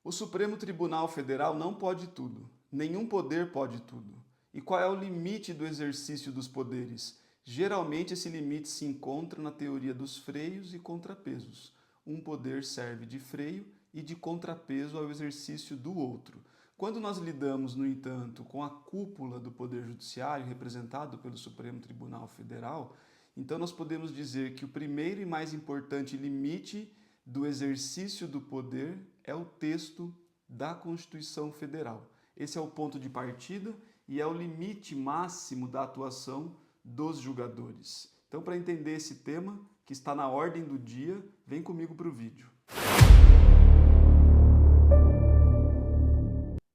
O Supremo Tribunal Federal não pode tudo. Nenhum poder pode tudo. E qual é o limite do exercício dos poderes? Geralmente esse limite se encontra na teoria dos freios e contrapesos. Um poder serve de freio e de contrapeso ao exercício do outro. Quando nós lidamos, no entanto, com a cúpula do Poder Judiciário, representado pelo Supremo Tribunal Federal, então nós podemos dizer que o primeiro e mais importante limite do exercício do poder é o texto da Constituição Federal. Esse é o ponto de partida e é o limite máximo da atuação dos julgadores. Então, para entender esse tema, que está na ordem do dia, vem comigo para o vídeo.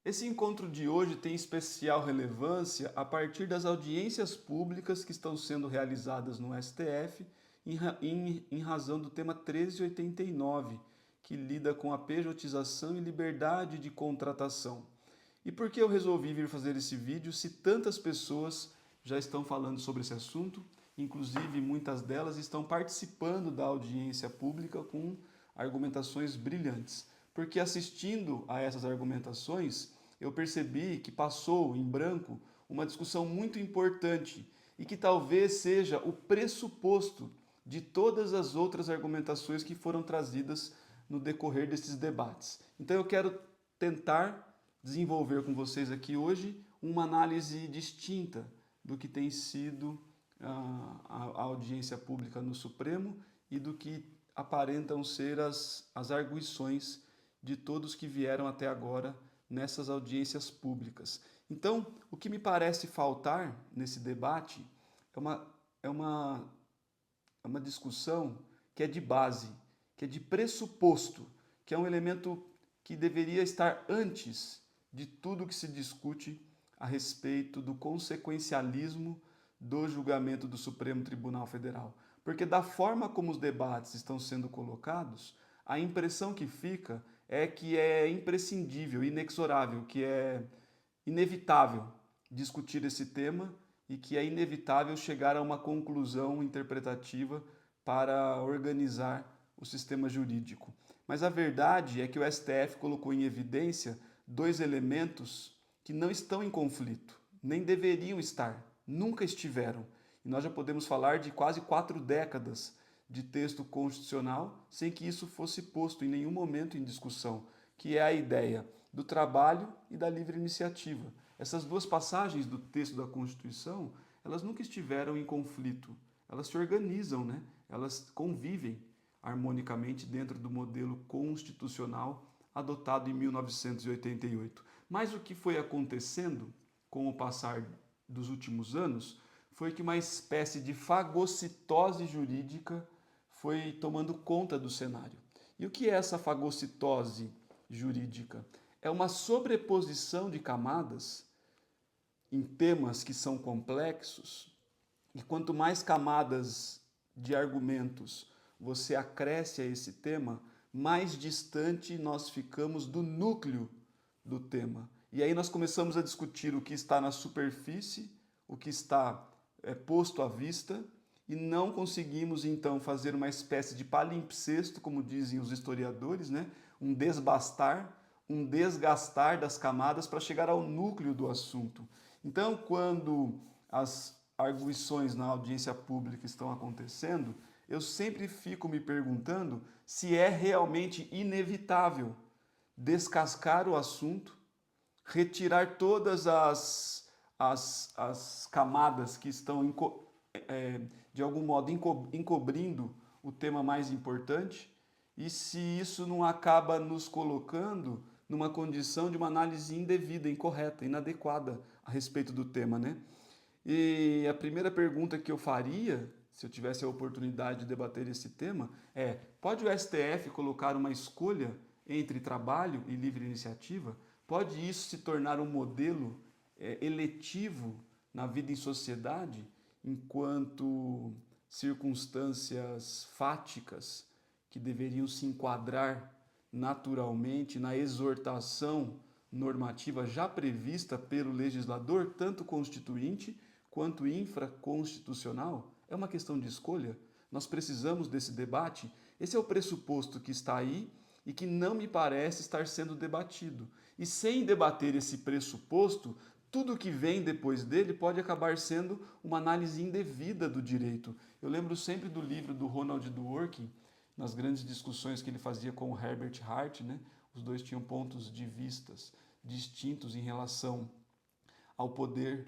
Esse encontro de hoje tem especial relevância a partir das audiências públicas que estão sendo realizadas no STF em razão do tema 1389, que lida com a pejotização e liberdade de contratação. E por que eu resolvi vir fazer esse vídeo se tantas pessoas já estão falando sobre esse assunto? Inclusive, muitas delas estão participando da audiência pública com argumentações brilhantes. Porque assistindo a essas argumentações, eu percebi que passou em branco uma discussão muito importante e que talvez seja o pressuposto de todas as outras argumentações que foram trazidas no decorrer desses debates. Então eu quero tentar desenvolver com vocês aqui hoje uma análise distinta do que tem sido a audiência pública no Supremo e do que aparentam ser as arguições de todos que vieram até agora nessas audiências públicas. Então, o que me parece faltar nesse debate é uma discussão que é de base, que é de pressuposto, que é um elemento que deveria estar antes de tudo que se discute a respeito do consequencialismo do julgamento do Supremo Tribunal Federal. Porque da forma como os debates estão sendo colocados, a impressão que fica é que é imprescindível, inexorável, que é inevitável discutir esse tema e que é inevitável chegar a uma conclusão interpretativa para organizar o sistema jurídico. Mas a verdade é que o STF colocou em evidência dois elementos que não estão em conflito, nem deveriam estar, nunca estiveram. E nós já podemos falar de quase 4 décadas de texto constitucional sem que isso fosse posto em nenhum momento em discussão, que é a ideia do trabalho e da livre iniciativa. Essas duas passagens do texto da Constituição, elas nunca estiveram em conflito, elas se organizam, né? Elas convivem harmonicamente dentro do modelo constitucional adotado em 1988. Mas o que foi acontecendo com o passar dos últimos anos foi que uma espécie de fagocitose jurídica foi tomando conta do cenário. E o que é essa fagocitose jurídica? É uma sobreposição de camadas em temas que são complexos, e quanto mais camadas de argumentos você acresce a esse tema, mais distante nós ficamos do núcleo do tema. E aí nós começamos a discutir o que está na superfície, o que está posto à vista, e não conseguimos então fazer uma espécie de palimpsesto, como dizem os historiadores, né? Um desgastar das camadas para chegar ao núcleo do assunto. Então, quando as arguições na audiência pública estão acontecendo, eu sempre fico me perguntando se é realmente inevitável descascar o assunto, retirar todas as camadas que estão de algum modo encobrindo o tema mais importante, e se isso não acaba nos colocando numa condição de uma análise indevida, incorreta, inadequada a respeito do tema, né? E a primeira pergunta que eu faria, se eu tivesse a oportunidade de debater esse tema, é: pode o STF colocar uma escolha entre trabalho e livre iniciativa? Pode isso se tornar um modelo eletivo na vida em sociedade, enquanto circunstâncias fáticas que deveriam se enquadrar naturalmente na exortação normativa já prevista pelo legislador, tanto constituinte quanto infraconstitucional? É uma questão de escolha? Nós precisamos desse debate? Esse é o pressuposto que está aí e que não me parece estar sendo debatido. E sem debater esse pressuposto, tudo que vem depois dele pode acabar sendo uma análise indevida do direito. Eu lembro sempre do livro do Ronald Dworkin, nas grandes discussões que ele fazia com o Herbert Hart, né? Os dois tinham pontos de vistas distintos em relação ao poder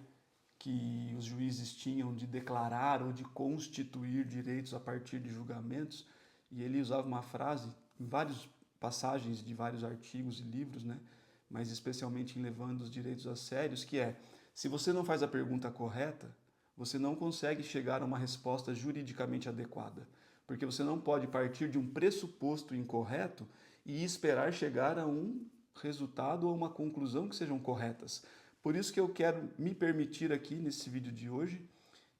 que os juízes tinham de declarar ou de constituir direitos a partir de julgamentos, e ele usava uma frase em várias passagens de vários artigos e livros, né? Mas especialmente em Levando os Direitos a Sérios, que é: se você não faz a pergunta correta, você não consegue chegar a uma resposta juridicamente adequada, porque você não pode partir de um pressuposto incorreto e esperar chegar a um resultado ou uma conclusão que sejam corretas. Por isso que eu quero me permitir aqui nesse vídeo de hoje,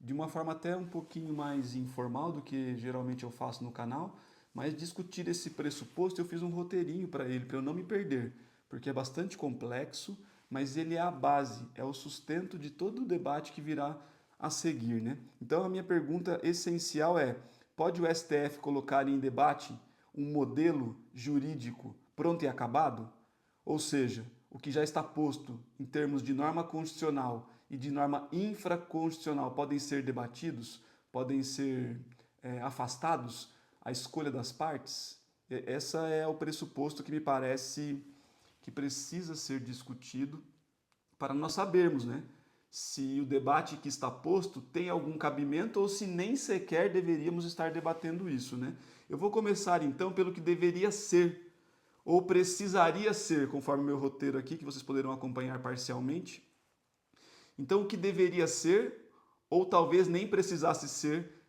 de uma forma até um pouquinho mais informal do que geralmente eu faço no canal, mas discutir esse pressuposto. Eu fiz um roteirinho para ele, para eu não me perder, porque é bastante complexo, mas ele é a base, é o sustento de todo o debate que virá a seguir, né? Então a minha pergunta essencial é: pode o STF colocar em debate um modelo jurídico pronto e acabado? Ou seja, o que já está posto em termos de norma constitucional e de norma infraconstitucional podem ser debatidos, podem ser afastados à escolha das partes? Esse é o pressuposto que me parece que precisa ser discutido para nós sabermos, né, se o debate que está posto tem algum cabimento ou se nem sequer deveríamos estar debatendo isso, né? Eu vou começar então pelo que deveria ser, ou precisaria ser, conforme o meu roteiro aqui, que vocês poderão acompanhar parcialmente. Então, o que deveria ser, ou talvez nem precisasse ser,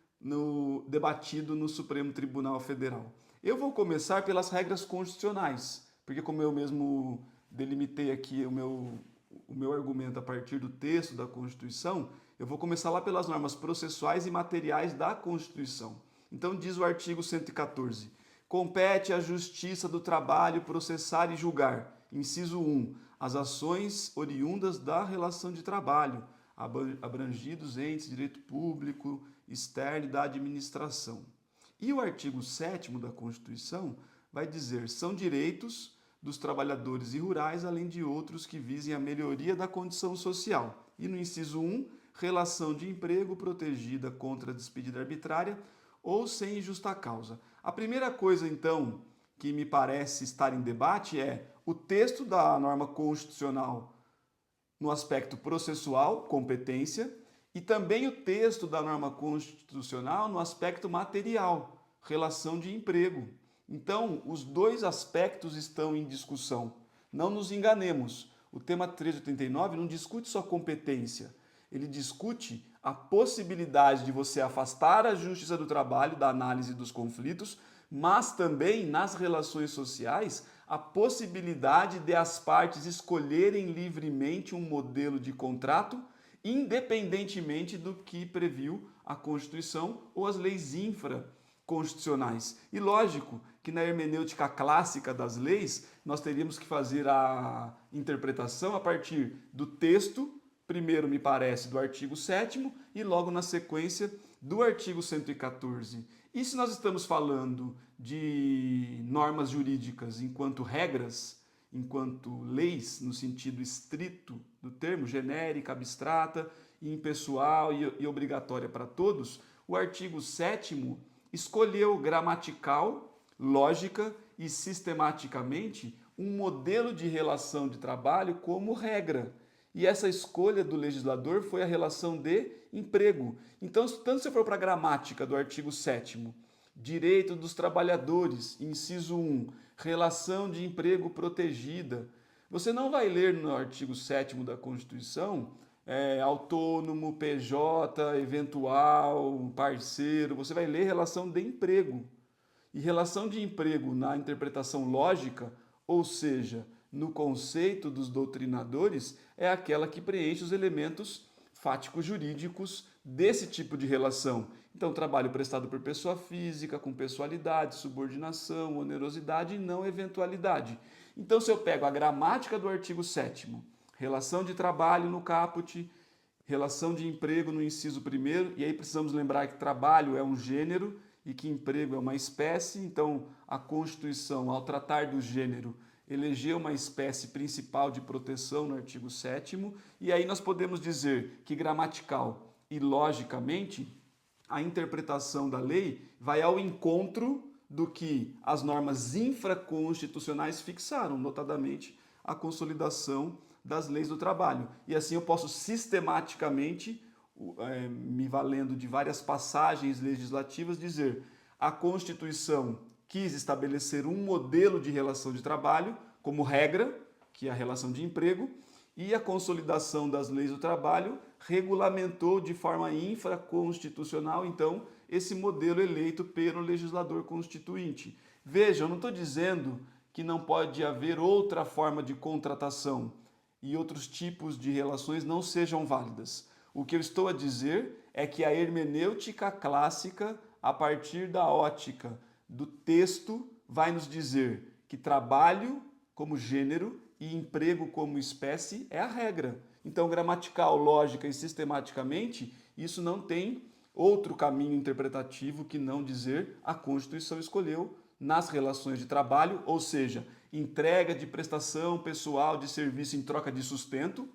debatido no Supremo Tribunal Federal. Eu vou começar pelas regras constitucionais, porque como eu mesmo delimitei aqui o meu argumento a partir do texto da Constituição, eu vou começar lá pelas normas processuais e materiais da Constituição. Então diz o artigo 114: compete à Justiça do Trabalho processar e julgar, inciso 1, as ações oriundas da relação de trabalho, abrangidos entes, direito público, externo e da administração. E o artigo 7º da Constituição vai dizer: são direitos dos trabalhadores e rurais, além de outros que visem a melhoria da condição social. E no inciso 1, relação de emprego protegida contra a despedida arbitrária ou sem justa causa. A primeira coisa, então, que me parece estar em debate é o texto da norma constitucional no aspecto processual, competência, e também o texto da norma constitucional no aspecto material, relação de emprego. Então, os dois aspectos estão em discussão. Não nos enganemos, o tema 389 não discute só competência, ele discute a possibilidade de você afastar a Justiça do Trabalho da análise dos conflitos, mas também nas relações sociais a possibilidade de as partes escolherem livremente um modelo de contrato, independentemente do que previu a Constituição ou as leis infraconstitucionais. E lógico que na hermenêutica clássica das leis nós teríamos que fazer a interpretação a partir do texto, primeiro me parece do artigo 7º e logo na sequência do artigo 114. E se nós estamos falando de normas jurídicas enquanto regras, enquanto leis, no sentido estrito do termo, genérica, abstrata, impessoal e obrigatória para todos, o artigo 7º escolheu gramatical, lógica e sistematicamente um modelo de relação de trabalho como regra. E essa escolha do legislador foi a relação de emprego. Então, tanto se for para a gramática do artigo 7º, direito dos trabalhadores, inciso 1, relação de emprego protegida, você não vai ler no artigo 7º da Constituição autônomo, PJ, eventual, parceiro, você vai ler relação de emprego. E relação de emprego na interpretação lógica, ou seja, no conceito dos doutrinadores, é aquela que preenche os elementos fáticos jurídicos desse tipo de relação. Então, trabalho prestado por pessoa física, com pessoalidade, subordinação, onerosidade e não eventualidade. Então, se eu pego a gramática do artigo 7º, relação de trabalho no caput, relação de emprego no inciso 1º, e aí precisamos lembrar que trabalho é um gênero e que emprego é uma espécie, então a Constituição, ao tratar do gênero, elegeu uma espécie principal de proteção no artigo 7º, e aí nós podemos dizer que gramatical e logicamente a interpretação da lei vai ao encontro do que as normas infraconstitucionais fixaram, notadamente a consolidação das leis do trabalho. E assim eu posso sistematicamente, me valendo de várias passagens legislativas, dizer a Constituição quis estabelecer um modelo de relação de trabalho como regra, que é a relação de emprego, e a consolidação das leis do trabalho regulamentou de forma infraconstitucional, então, esse modelo eleito pelo legislador constituinte. Veja, eu não estou dizendo que não pode haver outra forma de contratação e outros tipos de relações não sejam válidas. O que eu estou a dizer é que a hermenêutica clássica, a partir da ótica do texto, vai nos dizer que trabalho como gênero e emprego como espécie é a regra. Então, gramatical, lógica e sistematicamente, isso não tem outro caminho interpretativo que não dizer a Constituição escolheu nas relações de trabalho, ou seja, entrega de prestação pessoal de serviço em troca de sustento,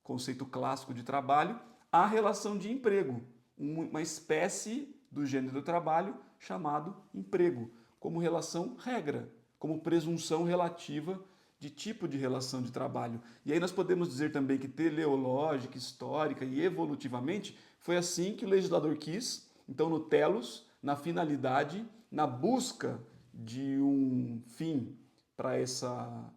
conceito clássico de trabalho, a relação de emprego, uma espécie do gênero do trabalho chamado emprego, como relação regra, como presunção relativa de tipo de relação de trabalho. E aí nós podemos dizer também que teleológica, histórica e evolutivamente foi assim que o legislador quis, então no telos, na finalidade, na busca de um fim para essa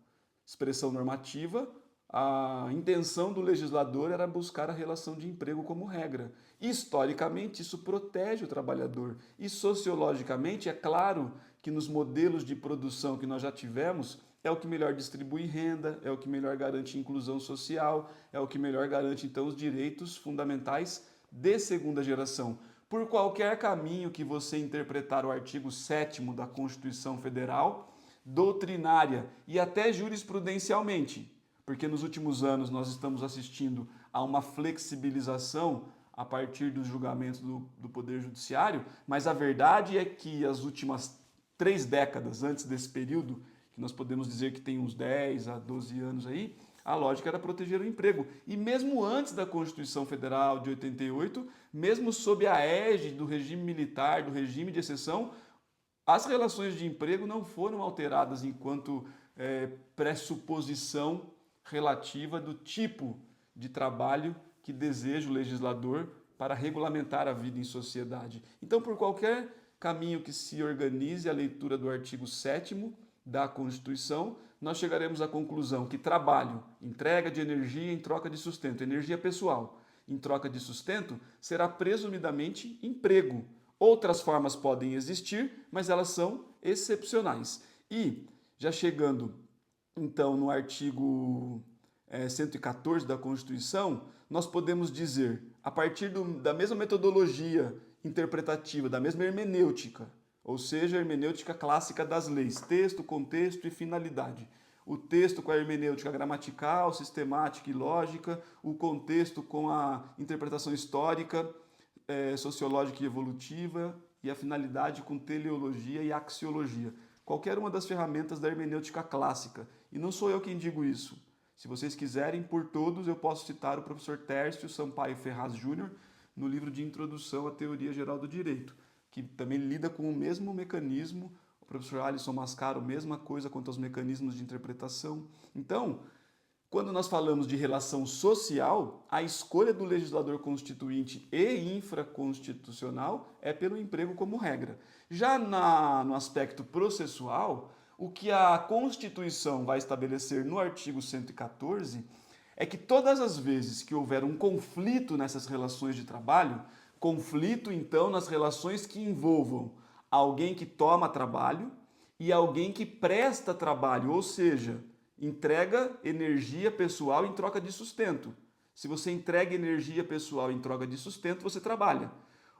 expressão normativa, a intenção do legislador era buscar a relação de emprego como regra. Historicamente, isso protege o trabalhador. E sociologicamente, é claro que nos modelos de produção que nós já tivemos, é o que melhor distribui renda, é o que melhor garante inclusão social, é o que melhor garante, então, os direitos fundamentais de segunda geração. Por qualquer caminho que você interpretar o artigo 7º da Constituição Federal, doutrinária e até jurisprudencialmente, porque nos últimos anos nós estamos assistindo a uma flexibilização a partir dos julgamentos do Poder Judiciário, mas a verdade é que as últimas 3 décadas antes desse período, que nós podemos dizer que tem uns 10 a 12 anos aí, a lógica era proteger o emprego. E mesmo antes da Constituição Federal de 88, mesmo sob a égide do regime militar, do regime de exceção, as relações de emprego não foram alteradas enquanto pressuposição relativa do tipo de trabalho que deseja o legislador para regulamentar a vida em sociedade. Então, por qualquer caminho que se organize a leitura do artigo 7º da Constituição, nós chegaremos à conclusão que trabalho, entrega de energia em troca de sustento, energia pessoal em troca de sustento, será presumidamente emprego. Outras formas podem existir, mas elas são excepcionais. E, já chegando então no artigo 114 da Constituição, nós podemos dizer, a partir da mesma metodologia interpretativa, da mesma hermenêutica, ou seja, a hermenêutica clássica das leis, texto, contexto e finalidade. O texto com a hermenêutica gramatical, sistemática e lógica, o contexto com a interpretação histórica, sociológica e evolutiva, e a finalidade com teleologia e axiologia. Qualquer uma das ferramentas da hermenêutica clássica. E não sou eu quem digo isso. Se vocês quiserem, por todos, eu posso citar o professor Tércio Sampaio Ferraz Júnior no livro de Introdução à Teoria Geral do Direito, que também lida com o mesmo mecanismo. O professor Alisson Mascaro, mesma coisa quanto aos mecanismos de interpretação. Então, quando nós falamos de relação social, a escolha do legislador constituinte e infraconstitucional é pelo emprego como regra. Já no aspecto processual, o que a Constituição vai estabelecer no artigo 114 é que todas as vezes que houver um conflito nessas relações de trabalho, conflito então nas relações que envolvam alguém que toma trabalho e alguém que presta trabalho, ou seja, entrega energia pessoal em troca de sustento. Se você entrega energia pessoal em troca de sustento, você trabalha.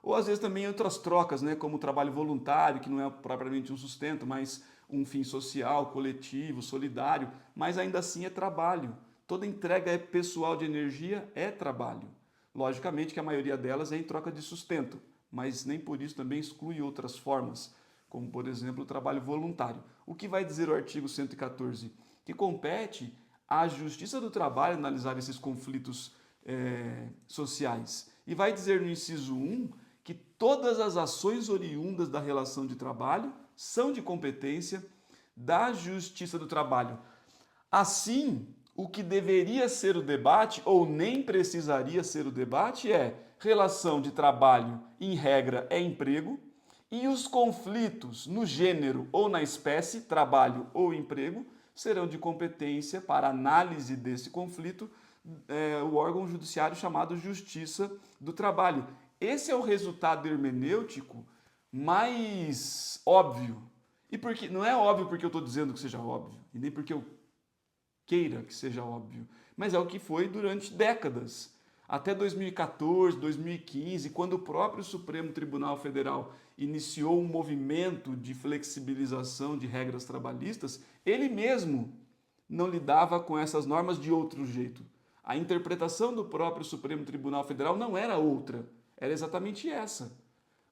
Ou às vezes também outras trocas, né, como o trabalho voluntário, que não é propriamente um sustento, mas um fim social, coletivo, solidário, mas ainda assim é trabalho. Toda entrega pessoal de energia é trabalho. Logicamente que a maioria delas é em troca de sustento, mas nem por isso também exclui outras formas, como, por exemplo, o trabalho voluntário. O que vai dizer o artigo 114? Que compete à Justiça do Trabalho analisar esses conflitos sociais. E vai dizer no inciso 1 que todas as ações oriundas da relação de trabalho são de competência da Justiça do Trabalho. Assim, o que deveria ser o debate, ou nem precisaria ser o debate, é relação de trabalho, em regra, é emprego, e os conflitos no gênero ou na espécie, trabalho ou emprego, serão de competência para análise desse conflito o órgão judiciário chamado Justiça do Trabalho. Esse é o resultado hermenêutico mais óbvio. E porque não é óbvio porque eu estou dizendo que seja óbvio, e nem porque eu queira que seja óbvio, mas é o que foi durante décadas. Até 2014, 2015, quando o próprio Supremo Tribunal Federal iniciou um movimento de flexibilização de regras trabalhistas, ele mesmo não lidava com essas normas de outro jeito. A interpretação do próprio Supremo Tribunal Federal não era outra, era exatamente essa.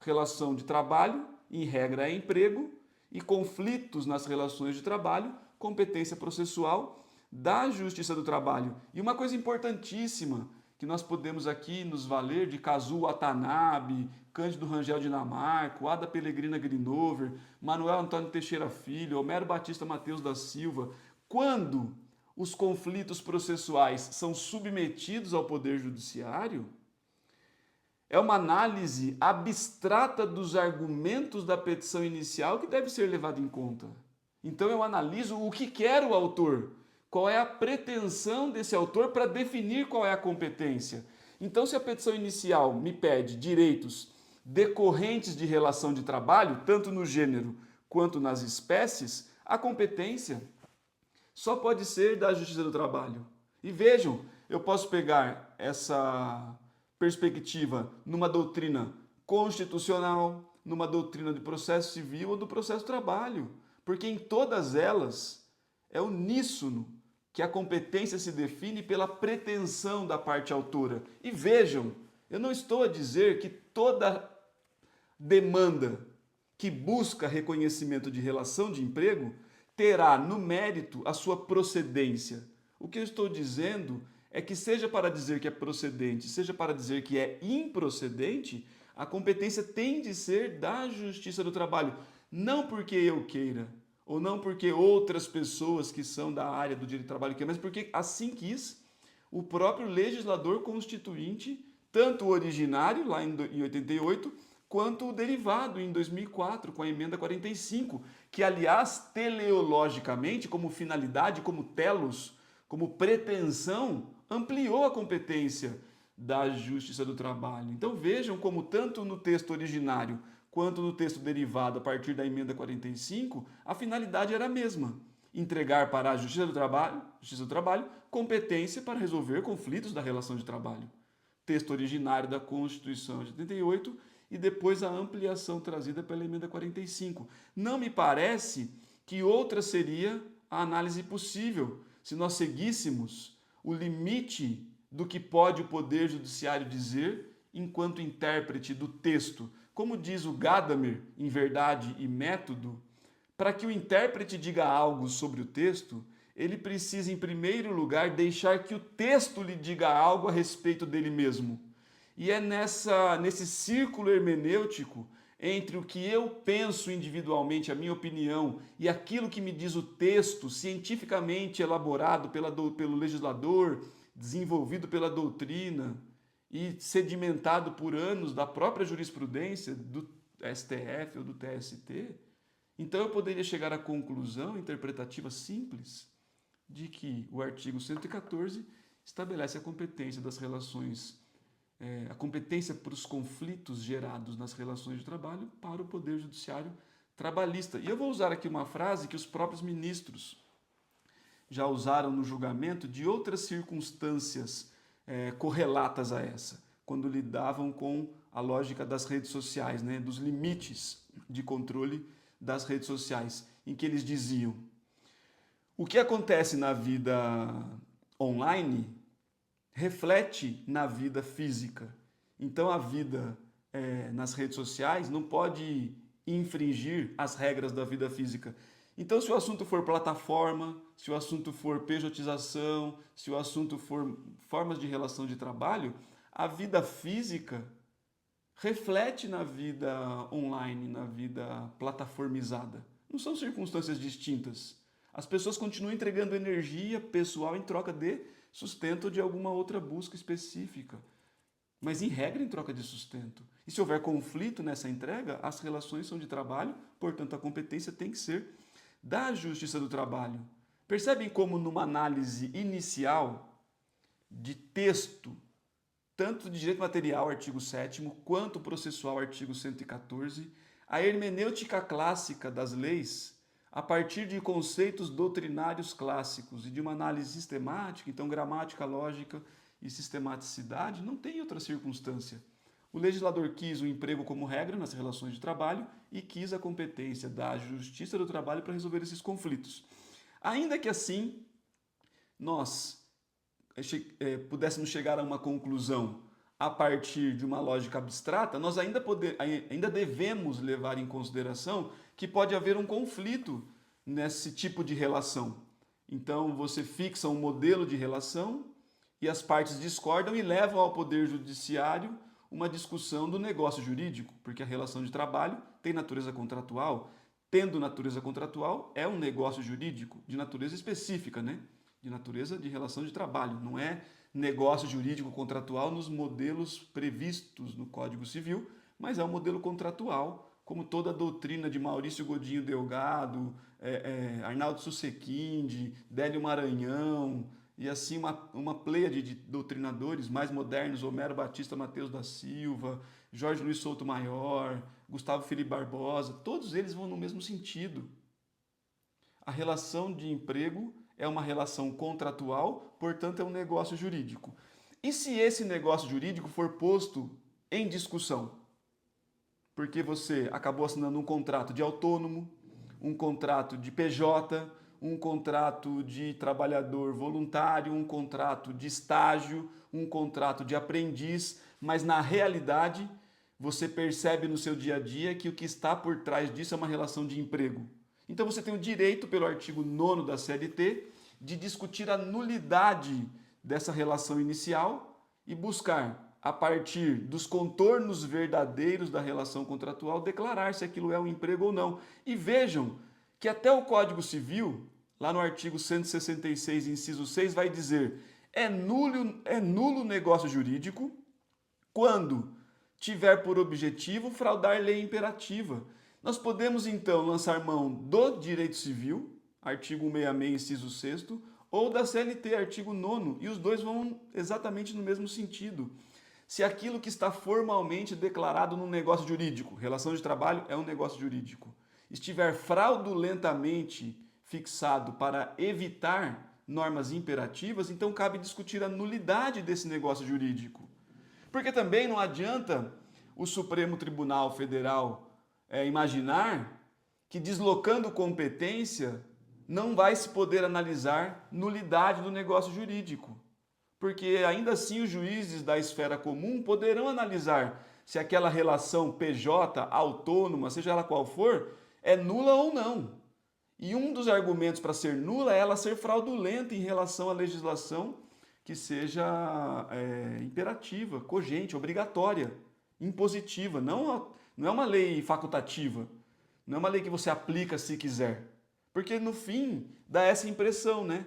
Relação de trabalho, em regra é emprego, e conflitos nas relações de trabalho, competência processual da Justiça do Trabalho. E uma coisa importantíssima, que nós podemos aqui nos valer de Kazuo Watanabe, Cândido Rangel Dinamarco, Ada Pellegrina Grinover, Manuel Antônio Teixeira Filho, Homero Batista Mateus da Silva, quando os conflitos processuais são submetidos ao Poder Judiciário, é uma análise abstrata dos argumentos da petição inicial que deve ser levada em conta. Então eu analiso o que quer o autor, qual é a pretensão desse autor para definir qual é a competência. Então, se a petição inicial me pede direitos decorrentes de relação de trabalho, tanto no gênero quanto nas espécies, a competência só pode ser da Justiça do Trabalho. E vejam, eu posso pegar essa perspectiva numa doutrina constitucional, numa doutrina de processo civil ou do processo do trabalho, porque em todas elas é uníssono que a competência se define pela pretensão da parte autora. E vejam, eu não estou a dizer que toda demanda que busca reconhecimento de relação de emprego terá no mérito a sua procedência. O que eu estou dizendo é que seja para dizer que é procedente, seja para dizer que é improcedente, a competência tem de ser da Justiça do Trabalho. Não porque eu queira, ou não porque outras pessoas que são da área do direito do trabalho queiram, mas porque assim quis o próprio legislador constituinte, tanto o originário, lá em 88, quanto o derivado em 2004, com a emenda 45, que, aliás, teleologicamente, como finalidade, como telos, como pretensão, ampliou a competência da Justiça do Trabalho. Então vejam como tanto no texto originário quanto no texto derivado a partir da emenda 45, a finalidade era a mesma: entregar para a Justiça do Trabalho, competência para resolver conflitos da relação de trabalho. Texto originário da Constituição de 88 e depois a ampliação trazida pela emenda 45. Não me parece que outra seria a análise possível se nós seguíssemos o limite do que pode o Poder Judiciário dizer enquanto intérprete do texto. Como diz o Gadamer, em Verdade e Método, para que o intérprete diga algo sobre o texto, ele precisa, em primeiro lugar, deixar que o texto lhe diga algo a respeito dele mesmo. E é nesse círculo hermenêutico entre o que eu penso individualmente, a minha opinião, e aquilo que me diz o texto, cientificamente elaborado pelo legislador, desenvolvido pela doutrina e sedimentado por anos da própria jurisprudência do STF ou do TST, então eu poderia chegar à conclusão interpretativa simples de que o artigo 114 estabelece a competência das relações, a competência para os conflitos gerados nas relações de trabalho para o Poder Judiciário trabalhista. E eu vou usar aqui uma frase que os próprios ministros já usaram no julgamento de outras circunstâncias correlatas a essa, quando lidavam com a lógica das redes sociais, né, dos limites de controle das redes sociais, em que eles diziam: o que acontece na vida online reflete na vida física. Então a vida nas redes sociais não pode infringir as regras da vida física. Então, se o assunto for plataforma, se o assunto for pejotização, se o assunto for formas de relação de trabalho, a vida física reflete na vida online, na vida plataformizada. Não são circunstâncias distintas. As pessoas continuam entregando energia pessoal em troca de sustento de alguma outra busca específica, mas em regra em troca de sustento. E se houver conflito nessa entrega, as relações são de trabalho, portanto a competência tem que ser da Justiça do Trabalho. Percebem como numa análise inicial de texto, tanto de direito material, artigo 7º, quanto processual, artigo 114, a hermenêutica clássica das leis, a partir de conceitos doutrinários clássicos e de uma análise sistemática, então gramática, lógica e sistematicidade, não tem outra circunstância. O legislador quis o emprego como regra nas relações de trabalho e quis a competência da Justiça do Trabalho para resolver esses conflitos. Ainda que assim nós pudéssemos chegar a uma conclusão a partir de uma lógica abstrata, nós ainda devemos levar em consideração que pode haver um conflito nesse tipo de relação. Então você fixa um modelo de relação e as partes discordam e levam ao Poder Judiciário uma discussão do negócio jurídico, porque a relação de trabalho tem natureza contratual. Tendo natureza contratual, é um negócio jurídico de natureza específica, né? De natureza de relação de trabalho. Não é negócio jurídico contratual nos modelos previstos no Código Civil, mas é um modelo contratual, como toda a doutrina de Maurício Godinho Delgado, Arnaldo Susequinde, Délio Maranhão, e assim uma pleiade de doutrinadores mais modernos, Homero Batista Mateus da Silva, Jorge Luiz Souto Maior, Gustavo Felipe Barbosa, todos eles vão no mesmo sentido. A relação de emprego é uma relação contratual, portanto é um negócio jurídico. E se esse negócio jurídico for posto em discussão? Porque você acabou assinando um contrato de autônomo, um contrato de PJ, um contrato de trabalhador voluntário, um contrato de estágio, um contrato de aprendiz, mas na realidade você percebe no seu dia a dia que o que está por trás disso é uma relação de emprego. Então você tem o direito, pelo artigo 9º da CLT, de discutir a nulidade dessa relação inicial e buscar, a partir dos contornos verdadeiros da relação contratual, declarar se aquilo é um emprego ou não. E vejam que até o Código Civil, lá no artigo 166, inciso 6, vai dizer: é nulo o negócio jurídico quando tiver por objetivo fraudar lei imperativa. Nós podemos então lançar mão do direito civil, artigo 166, inciso 6º, ou da CLT, artigo 9º, e os dois vão exatamente no mesmo sentido. Se aquilo que está formalmente declarado num negócio jurídico, relação de trabalho é um negócio jurídico, estiver fraudulentamente fixado para evitar normas imperativas, então cabe discutir a nulidade desse negócio jurídico. Porque também não adianta o Supremo Tribunal Federal imaginar que, deslocando competência, não vai se poder analisar nulidade do negócio jurídico. Porque ainda assim os juízes da esfera comum poderão analisar se aquela relação PJ, autônoma, seja ela qual for, é nula ou não. E um dos argumentos para ser nula é ela ser fraudulenta em relação à legislação que seja imperativa, cogente, obrigatória, impositiva. Não é uma lei facultativa, não é uma lei que você aplica se quiser. Porque no fim dá essa impressão, né,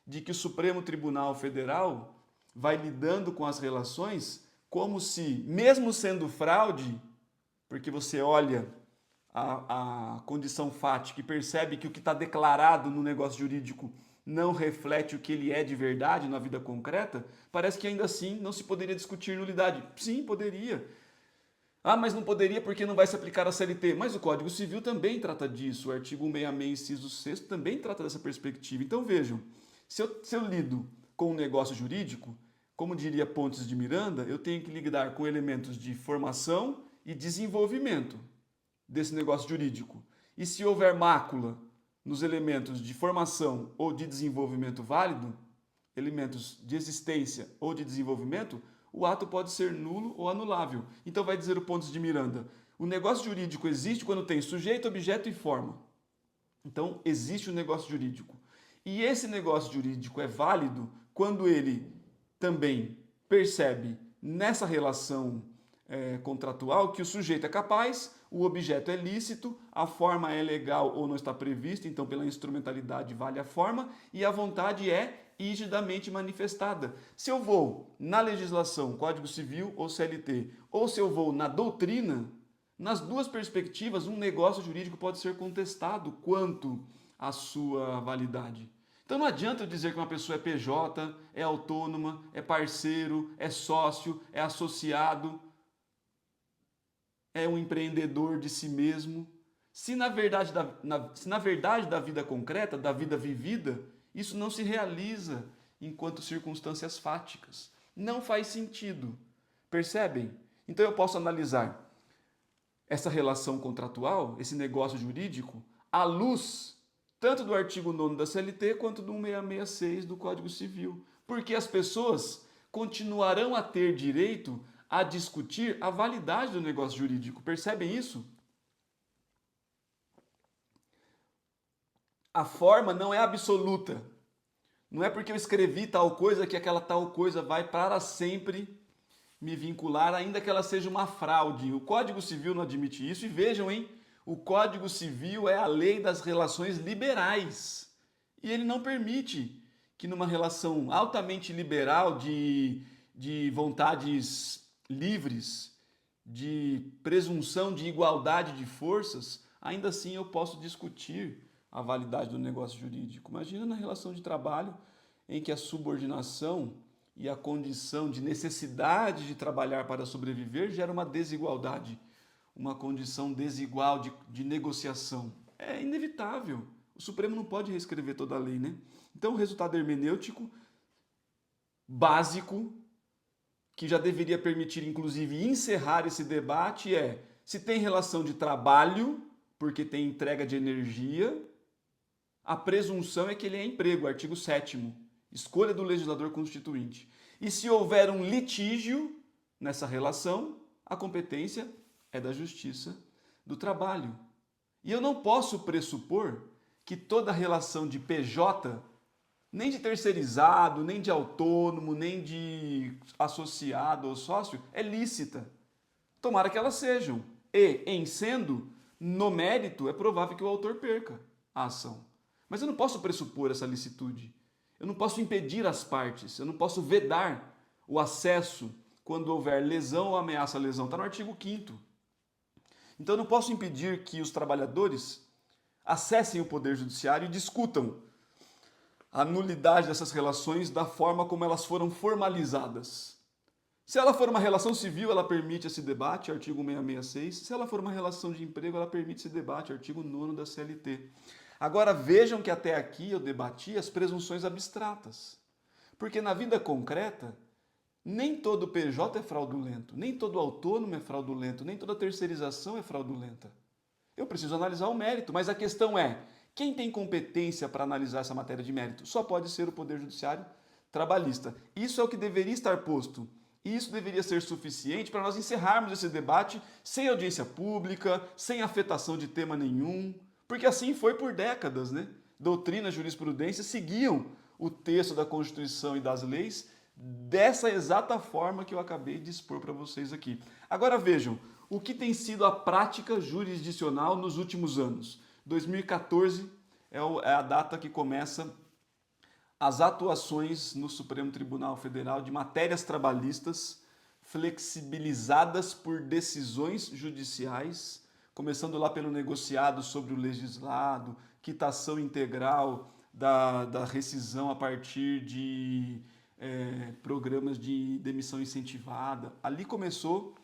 de que o Supremo Tribunal Federal vai lidando com as relações como se, mesmo sendo fraude, porque você olha a condição fática e percebe que o que está declarado no negócio jurídico não reflete o que ele é de verdade na vida concreta, parece que ainda assim não se poderia discutir nulidade. Sim, poderia. Ah, mas não poderia porque não vai se aplicar a CLT. Mas o Código Civil também trata disso. O artigo 166, inciso 6º, também trata dessa perspectiva. Então vejam, se eu lido com um negócio jurídico, como diria Pontes de Miranda, eu tenho que lidar com elementos de formação e desenvolvimento desse negócio jurídico. E se houver mácula nos elementos de formação ou de desenvolvimento válido, elementos de existência ou de desenvolvimento, o ato pode ser nulo ou anulável. Então vai dizer o Pontes de Miranda, o negócio jurídico existe quando tem sujeito, objeto e forma. Então existe o negócio jurídico. E esse negócio jurídico é válido quando ele também percebe nessa relação contratual que o sujeito é capaz, o objeto é lícito, a forma é legal ou não está prevista, então pela instrumentalidade vale a forma, e a vontade é rigidamente manifestada. Se eu vou na legislação, Código Civil ou CLT, ou se eu vou na doutrina, nas duas perspectivas, um negócio jurídico pode ser contestado quanto à sua validade. Então não adianta eu dizer que uma pessoa é PJ, é autônoma, é parceiro, é sócio, é associado, é um empreendedor de si mesmo. Se na verdade da vida concreta, da vida vivida, isso não se realiza enquanto circunstâncias fáticas. Não faz sentido. Percebem? Então eu posso analisar essa relação contratual, esse negócio jurídico, à luz tanto do artigo 9º da CLT quanto do 666 do Código Civil. Porque as pessoas continuarão a ter direito a discutir a validade do negócio jurídico. Percebem isso? A forma não é absoluta. Não é porque eu escrevi tal coisa que aquela tal coisa vai para sempre me vincular, ainda que ela seja uma fraude. O Código Civil não admite isso. E vejam, hein? O Código Civil é a lei das relações liberais. E ele não permite que numa relação altamente liberal de vontades livres, de presunção de igualdade de forças, ainda assim eu posso discutir a validade do negócio jurídico. Imagina na relação de trabalho em que a subordinação e a condição de necessidade de trabalhar para sobreviver gera uma desigualdade, uma condição desigual de negociação. É inevitável. O Supremo não pode reescrever toda a lei, né? Então o resultado hermenêutico básico, que já deveria permitir, inclusive, encerrar esse debate é: se tem relação de trabalho, porque tem entrega de energia, a presunção é que ele é emprego, artigo 7º, escolha do legislador constituinte. E se houver um litígio nessa relação, a competência é da Justiça do Trabalho. E eu não posso pressupor que toda relação de PJ, nem de terceirizado, nem de autônomo, nem de associado ou sócio, é lícita. Tomara que elas sejam. E, em sendo, no mérito, é provável que o autor perca a ação. Mas eu não posso pressupor essa licitude. Eu não posso impedir as partes. Eu não posso vedar o acesso quando houver lesão ou ameaça à lesão. Está no artigo 5º. Então eu não posso impedir que os trabalhadores acessem o Poder Judiciário e discutam a nulidade dessas relações da forma como elas foram formalizadas. Se ela for uma relação civil, ela permite esse debate, artigo 666. Se ela for uma relação de emprego, ela permite esse debate, artigo 9º da CLT. Agora vejam que até aqui eu debati as presunções abstratas. Porque na vida concreta, nem todo PJ é fraudulento, nem todo autônomo é fraudulento, nem toda terceirização é fraudulenta. Eu preciso analisar o mérito, mas a questão é: quem tem competência para analisar essa matéria de mérito? Só pode ser o Poder Judiciário trabalhista. Isso é o que deveria estar posto. E isso deveria ser suficiente para nós encerrarmos esse debate sem audiência pública, sem afetação de tema nenhum, porque assim foi por décadas, né? Doutrina, jurisprudência seguiam o texto da Constituição e das leis dessa exata forma que eu acabei de expor para vocês aqui. Agora vejam, o que tem sido a prática jurisdicional nos últimos anos. 2014 é a data que começa as atuações no Supremo Tribunal Federal de matérias trabalhistas flexibilizadas por decisões judiciais, começando lá pelo negociado sobre o legislado, quitação integral da rescisão a partir de programas de demissão incentivada. Ali começou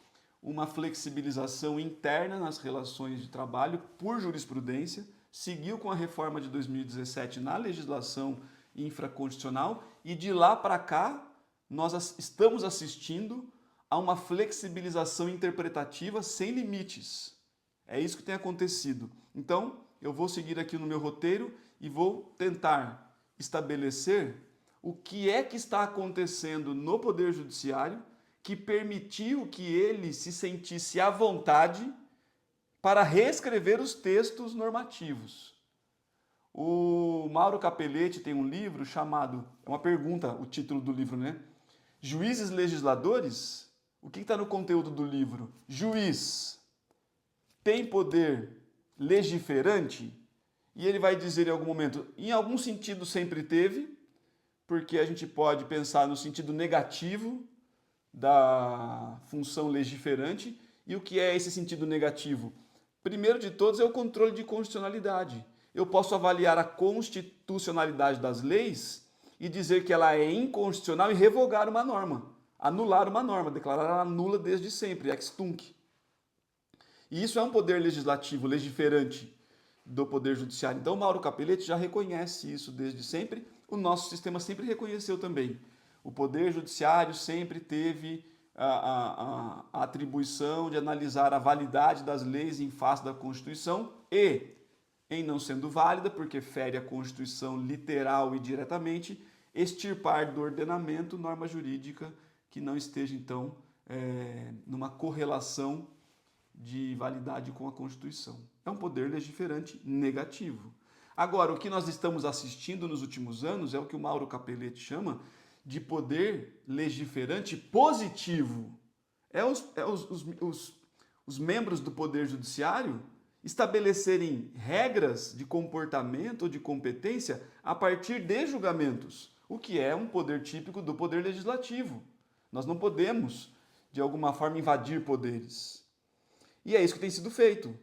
uma flexibilização interna nas relações de trabalho por jurisprudência, seguiu com a reforma de 2017 na legislação infraconstitucional e de lá para cá nós estamos assistindo a uma flexibilização interpretativa sem limites. É isso que tem acontecido. Então, eu vou seguir aqui no meu roteiro e vou tentar estabelecer o que é que está acontecendo no Poder Judiciário que permitiu que ele se sentisse à vontade para reescrever os textos normativos. O Mauro Capelletti tem um livro chamado, é uma pergunta o título do livro, né? Juízes legisladores? O que está no conteúdo do livro? Juiz tem poder legiferante? E ele vai dizer em algum momento, em algum sentido sempre teve, porque a gente pode pensar no sentido negativo da função legiferante. E o que é esse sentido negativo? Primeiro de todos é o controle de constitucionalidade. Eu posso avaliar a constitucionalidade das leis e dizer que ela é inconstitucional e revogar uma norma, anular uma norma, declarar ela nula desde sempre, ex tunc. E isso é um poder legislativo, legiferante do Poder Judiciário. Então, Mauro Capelletti já reconhece isso desde sempre, o nosso sistema sempre reconheceu também. O Poder Judiciário sempre teve a atribuição de analisar a validade das leis em face da Constituição e, em não sendo válida, porque fere a Constituição literal e diretamente, extirpar do ordenamento norma jurídica que não esteja, então, numa correlação de validade com a Constituição. É um poder legiferante negativo. Agora, o que nós estamos assistindo nos últimos anos é o que o Mauro Capelletti chama de poder legiferante positivo. Os membros do Poder Judiciário estabelecerem regras de comportamento ou de competência a partir de julgamentos, o que é um poder típico do Poder Legislativo. Nós não podemos, de alguma forma, invadir poderes. E é isso que tem sido feito.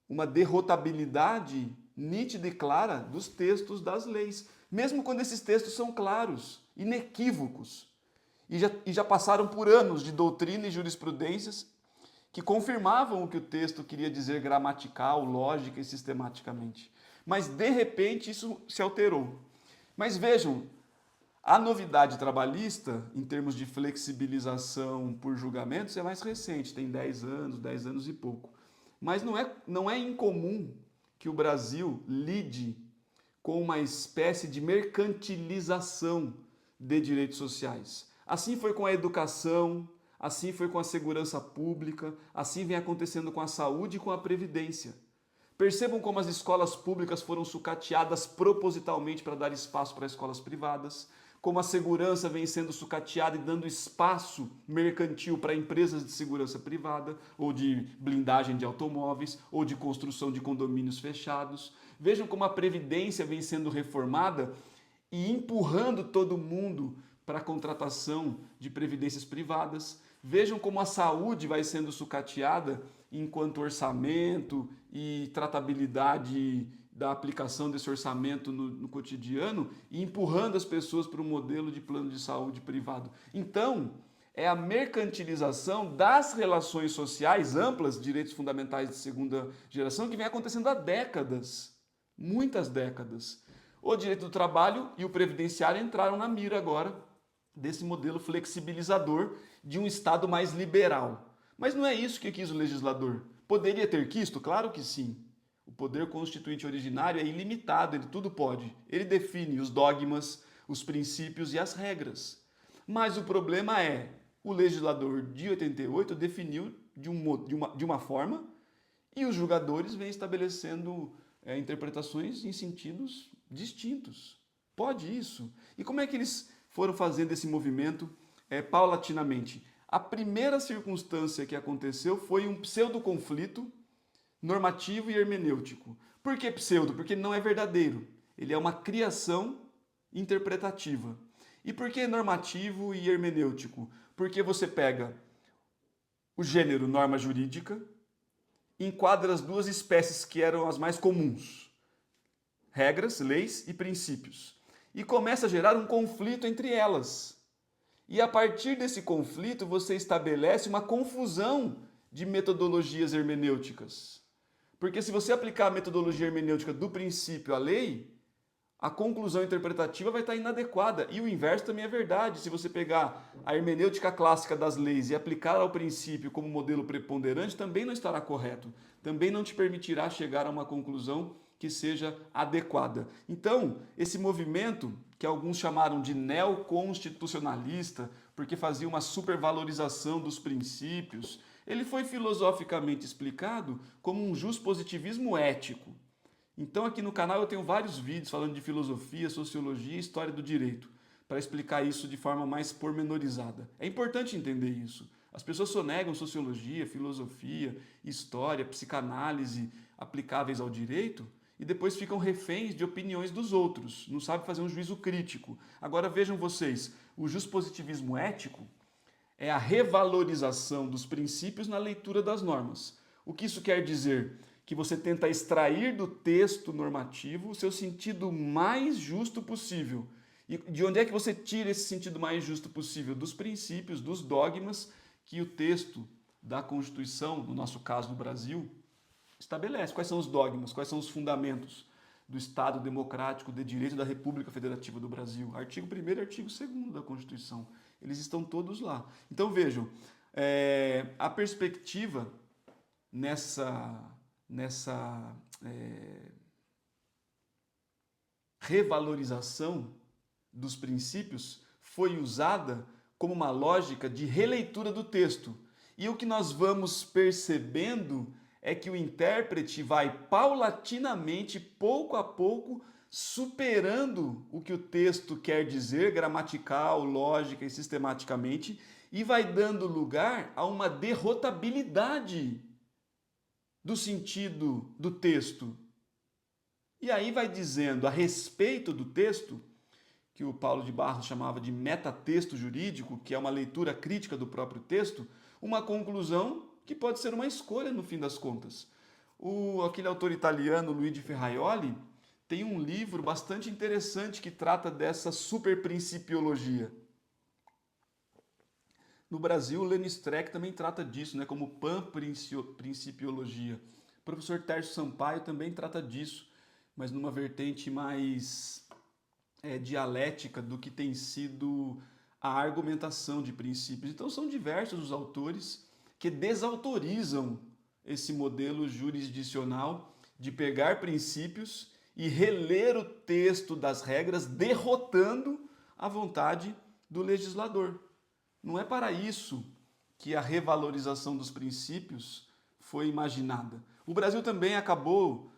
Uma derrotabilidade nítida e clara dos textos das leis, mesmo quando esses textos são claros, inequívocos, e já passaram por anos de doutrina e jurisprudências que confirmavam o que o texto queria dizer gramatical, lógica e sistematicamente. Mas, de repente, isso se alterou. Mas vejam, a novidade trabalhista, em termos de flexibilização por julgamentos, é mais recente, tem 10 anos e pouco. Mas não é incomum que o Brasil lide com uma espécie de mercantilização de direitos sociais. Assim foi com a educação, assim foi com a segurança pública, assim vem acontecendo com a saúde e com a previdência. Percebam como as escolas públicas foram sucateadas propositalmente para dar espaço para escolas privadas, como a segurança vem sendo sucateada e dando espaço mercantil para empresas de segurança privada, ou de blindagem de automóveis, ou de construção de condomínios fechados. Vejam como a previdência vem sendo reformada e empurrando todo mundo para a contratação de previdências privadas. Vejam como a saúde vai sendo sucateada enquanto orçamento e tratabilidade da aplicação desse orçamento no cotidiano e empurrando as pessoas para um modelo de plano de saúde privado. Então, é a mercantilização das relações sociais amplas, direitos fundamentais de segunda geração, que vem acontecendo há décadas, muitas décadas. O direito do trabalho e o previdenciário entraram na mira agora desse modelo flexibilizador de um Estado mais liberal. Mas não é isso que quis o legislador. Poderia ter quisto? Claro que sim. O poder constituinte originário é ilimitado, ele tudo pode. Ele define os dogmas, os princípios e as regras. Mas o problema é, o legislador de 88 definiu de uma forma e os julgadores vêm estabelecendo interpretações em sentidos distintos. Pode isso? E como é que eles foram fazendo esse movimento paulatinamente? A primeira circunstância que aconteceu foi um pseudo-conflito normativo e hermenêutico. Por que pseudo? Porque ele não é verdadeiro. Ele é uma criação interpretativa. E por que normativo e hermenêutico? Porque você pega o gênero norma jurídica, enquadra as duas espécies que eram as mais comuns, regras, leis e princípios, e começa a gerar um conflito entre elas. E a partir desse conflito você estabelece uma confusão de metodologias hermenêuticas. Porque se você aplicar a metodologia hermenêutica do princípio à lei, a conclusão interpretativa vai estar inadequada. E o inverso também é verdade. Se você pegar a hermenêutica clássica das leis e aplicar ao princípio como modelo preponderante, também não estará correto. Também não te permitirá chegar a uma conclusão que que seja adequada. Então, esse movimento, que alguns chamaram de neoconstitucionalista, porque fazia uma supervalorização dos princípios, ele foi filosoficamente explicado como um juspositivismo ético. Então aqui no canal eu tenho vários vídeos falando de filosofia, sociologia e história do direito, para explicar isso de forma mais pormenorizada. É importante entender isso. As pessoas sonegam sociologia, filosofia, história, psicanálise aplicáveis ao direito e depois ficam reféns de opiniões dos outros, não sabem fazer um juízo crítico. Agora vejam vocês, o juspositivismo ético é a revalorização dos princípios na leitura das normas. O que isso quer dizer? Que você tenta extrair do texto normativo o seu sentido mais justo possível. E de onde é que você tira esse sentido mais justo possível? Dos princípios, dos dogmas que o texto da Constituição, no nosso caso do Brasil, estabelece. Quais são os dogmas, quais são os fundamentos do Estado Democrático de Direito da República Federativa do Brasil? Artigo 1º e artigo 2º da Constituição. Eles estão todos lá. Então vejam, a perspectiva nessa revalorização dos princípios foi usada como uma lógica de releitura do texto. E o que nós vamos percebendo é que o intérprete vai paulatinamente, pouco a pouco, superando o que o texto quer dizer, gramatical, lógica e sistematicamente, e vai dando lugar a uma derrotabilidade do sentido do texto. E aí vai dizendo a respeito do texto, que o Paulo de Barros chamava de metatexto jurídico, que é uma leitura crítica do próprio texto, uma conclusão que pode ser uma escolha no fim das contas. Aquele autor italiano, Luigi Ferraioli, tem um livro bastante interessante que trata dessa superprincipiologia. No Brasil, o Lênin Streck também trata disso, né, como panprincipiologia. O professor Tércio Sampaio também trata disso, mas numa vertente mais dialética do que tem sido a argumentação de princípios. Então são diversos os autores que desautorizam esse modelo jurisdicional de pegar princípios e reler o texto das regras, derrotando a vontade do legislador. Não é para isso que a revalorização dos princípios foi imaginada. O Brasil também acabou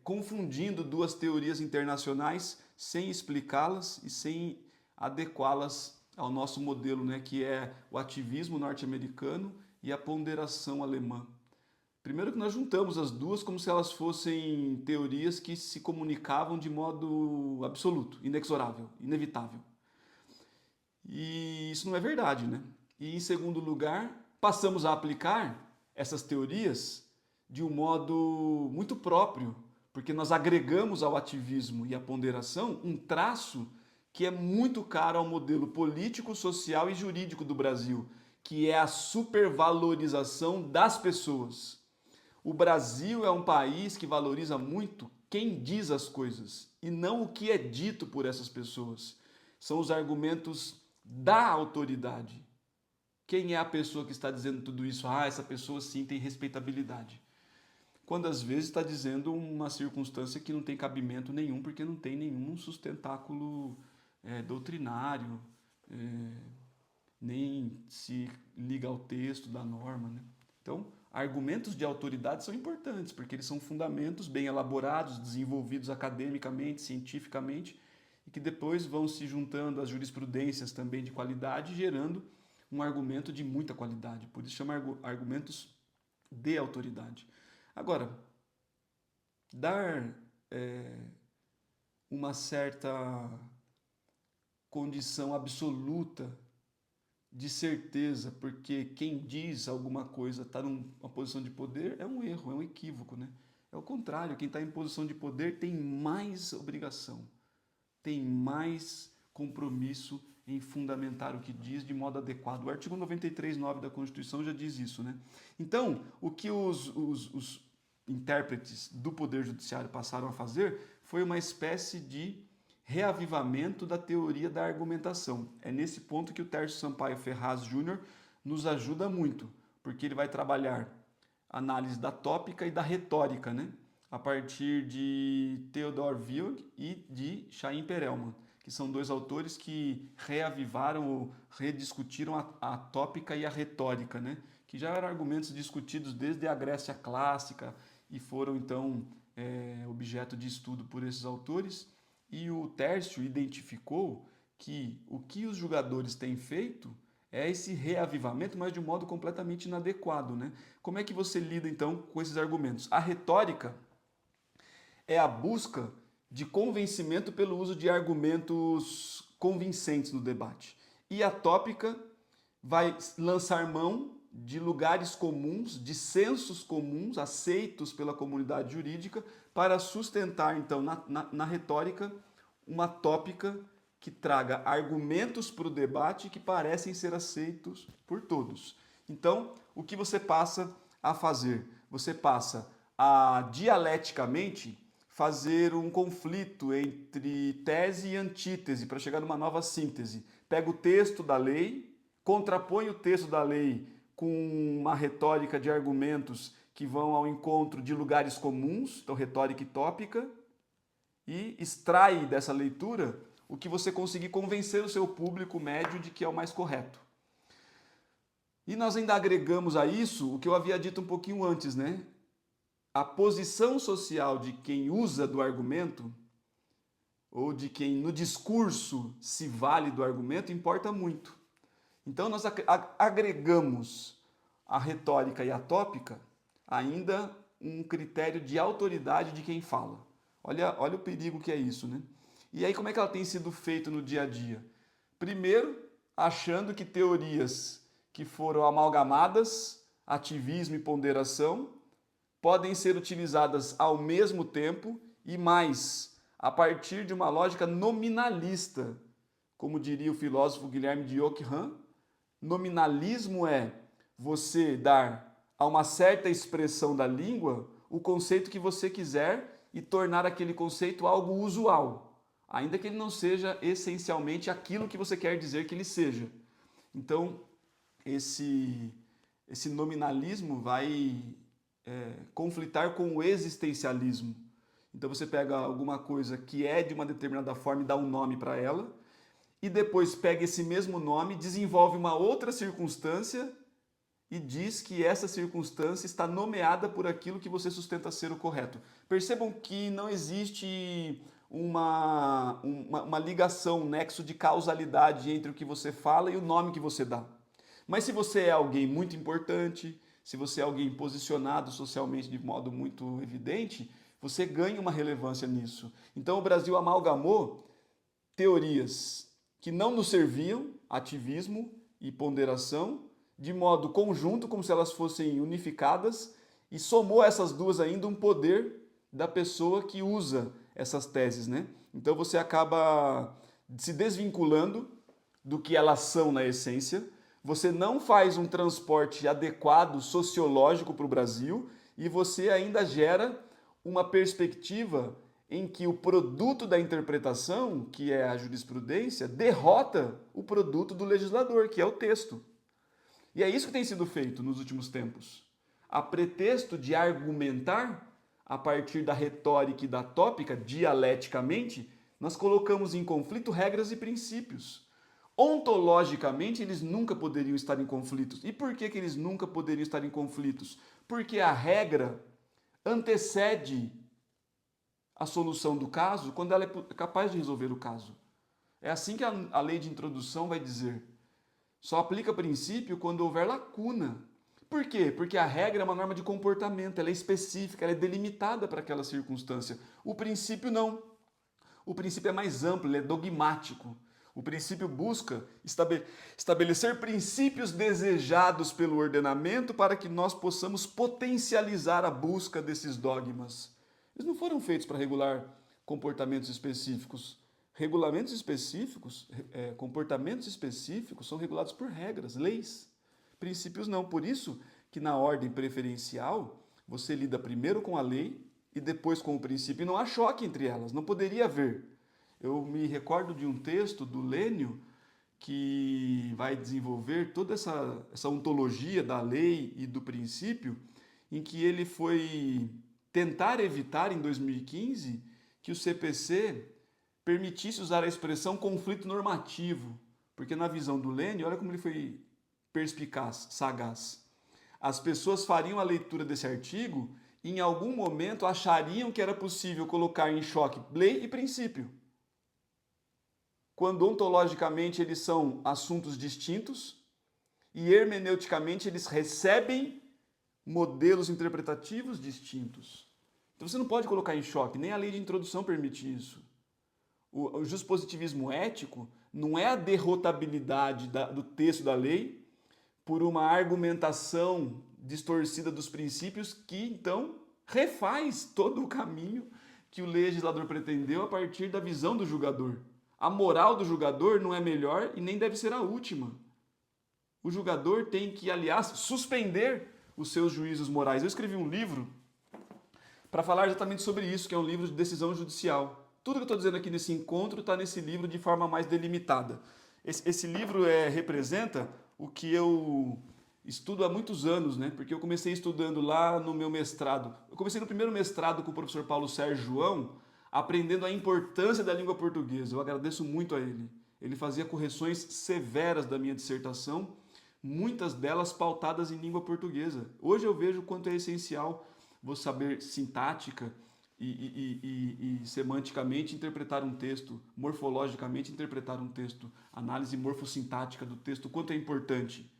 confundindo duas teorias internacionais sem explicá-las e sem adequá-las ao nosso modelo, né, que é o ativismo norte-americano e a ponderação alemã. Primeiro que nós juntamos as duas como se elas fossem teorias que se comunicavam de modo absoluto, inexorável, inevitável. E isso não é verdade, né? E em segundo lugar, passamos a aplicar essas teorias de um modo muito próprio, porque nós agregamos ao ativismo e à ponderação um traço que é muito caro ao modelo político, social e jurídico do Brasil, que é a supervalorização das pessoas. O Brasil é um país que valoriza muito quem diz as coisas e não o que é dito por essas pessoas. São os argumentos da autoridade. Quem é a pessoa que está dizendo tudo isso? Ah, essa pessoa sim tem respeitabilidade. Quando às vezes está dizendo uma circunstância que não tem cabimento nenhum, porque não tem nenhum sustentáculo doutrinário, nem se liga ao texto da norma, né? Então, argumentos de autoridade são importantes, porque eles são fundamentos bem elaborados, desenvolvidos academicamente, cientificamente, e que depois vão se juntando às jurisprudências também de qualidade, gerando um argumento de muita qualidade. Por isso chama argumentos de autoridade. Agora, dar uma certa condição absoluta de certeza, porque quem diz alguma coisa está numa posição de poder, é um erro, é um equívoco, né? É o contrário, quem está em posição de poder tem mais obrigação, tem mais compromisso em fundamentar o que diz de modo adequado. O artigo 93(9) da Constituição já diz isso, né? Então, o que os intérpretes do Poder Judiciário passaram a fazer foi uma espécie de reavivamento da teoria da argumentação. É nesse ponto que o Tércio Sampaio Ferraz Júnior nos ajuda muito, porque ele vai trabalhar a análise da tópica e da retórica, né? a partir de Theodor Willig e de Chaim Perelman, que são dois autores que reavivaram ou rediscutiram a tópica e a retórica, né? Que já eram argumentos discutidos desde a Grécia clássica e foram então objeto de estudo por esses autores. E o Tércio identificou que os jogadores têm feito é esse reavivamento, mas de um modo completamente inadequado, né? Como é que você lida então com esses argumentos? A retórica é a busca de convencimento pelo uso de argumentos convincentes no debate. E a tópica vai lançar mão de lugares comuns, de sensos comuns aceitos pela comunidade jurídica para sustentar, então, na retórica, uma tópica que traga argumentos para o debate que parecem ser aceitos por todos. Então, o que você passa a fazer? Você passa a dialeticamente fazer um conflito entre tese e antítese para chegar numa nova síntese. Pega o texto da lei, contrapõe o texto da lei com uma retórica de argumentos que vão ao encontro de lugares comuns, então retórica e tópica, e extrai dessa leitura o que você conseguir convencer o seu público médio de que é o mais correto. E nós ainda agregamos a isso o que eu havia dito um pouquinho antes, né? A posição social de quem usa do argumento, ou de quem no discurso se vale do argumento, importa muito. Então nós agregamos a retórica e a tópica ainda um critério de autoridade de quem fala. Olha o perigo que é isso, né? E aí como é que ela tem sido feita no dia a dia? Primeiro, achando que teorias que foram amalgamadas, ativismo e ponderação, podem ser utilizadas ao mesmo tempo e mais, a partir de uma lógica nominalista. Como diria o filósofo Guilherme de Ockham, nominalismo é você dar a uma certa expressão da língua o conceito que você quiser e tornar aquele conceito algo usual, ainda que ele não seja essencialmente aquilo que você quer dizer que ele seja. Então, esse nominalismo vai conflitar com o existencialismo. Então você pega alguma coisa que é de uma determinada forma e dá um nome para ela, e depois pega esse mesmo nome, desenvolve uma outra circunstância e diz que essa circunstância está nomeada por aquilo que você sustenta ser o correto. Percebam que não existe uma ligação, um nexo de causalidade entre o que você fala e o nome que você dá. Mas se você é alguém muito importante, se você é alguém posicionado socialmente de modo muito evidente, você ganha uma relevância nisso. Então o Brasil amalgamou teorias que não nos serviam, ativismo e ponderação, de modo conjunto, como se elas fossem unificadas, e somou a essas duas ainda um poder da pessoa que usa essas teses, né? Então você acaba se desvinculando do que elas são na essência, você não faz um transporte adequado sociológico para o Brasil e você ainda gera uma perspectiva em que o produto da interpretação, que é a jurisprudência, derrota o produto do legislador, que é o texto. E é isso que tem sido feito nos últimos tempos. A pretexto de argumentar a partir da retórica e da tópica, dialeticamente, nós colocamos em conflito regras e princípios. Ontologicamente, eles nunca poderiam estar em conflitos. E por que eles nunca poderiam estar em conflitos? Porque a regra antecede a solução do caso quando ela é capaz de resolver o caso. É assim que a lei de introdução vai dizer. Só aplica princípio quando houver lacuna. Por quê? Porque a regra é uma norma de comportamento, ela é específica, ela é delimitada para aquela circunstância. O princípio não. O princípio é mais amplo, ele é dogmático. O princípio busca estabelecer princípios desejados pelo ordenamento para que nós possamos potencializar a busca desses dogmas. Eles não foram feitos para regular comportamentos específicos. Regulamentos específicos, comportamentos específicos são regulados por regras, leis. Princípios não. Por isso que na ordem preferencial você lida primeiro com a lei e depois com o princípio. E não há choque entre elas, não poderia haver. Eu me recordo de um texto do Lênio que vai desenvolver toda essa ontologia da lei e do princípio, em que ele foi tentar evitar, em 2015, que o CPC permitisse usar a expressão conflito normativo, porque na visão do Lênin, olha como ele foi perspicaz, sagaz. As pessoas fariam a leitura desse artigo e em algum momento achariam que era possível colocar em choque lei e princípio, quando ontologicamente eles são assuntos distintos e hermeneuticamente eles recebem modelos interpretativos distintos. Então você não pode colocar em choque, nem a lei de introdução permite isso. O juspositivismo ético não é a derrotabilidade do texto da lei por uma argumentação distorcida dos princípios que, então, refaz todo o caminho que o legislador pretendeu a partir da visão do julgador. A moral do julgador não é melhor e nem deve ser a última. O julgador tem que, aliás, suspender os seus juízos morais. Eu escrevi um livro para falar exatamente sobre isso, que é um livro de decisão judicial. Tudo que eu estou dizendo aqui nesse encontro está nesse livro de forma mais delimitada. Esse livro representa o que eu estudo há muitos anos, né? Porque eu comecei estudando lá no meu mestrado. Eu comecei no primeiro mestrado com o professor Paulo Sérgio João, aprendendo a importância da língua portuguesa. Eu agradeço muito a ele. Ele fazia correções severas da minha dissertação, muitas delas pautadas em língua portuguesa. Hoje eu vejo o quanto é essencial você saber sintática e semanticamente interpretar um texto, morfologicamente interpretar um texto, análise morfossintática do texto, o quanto é importante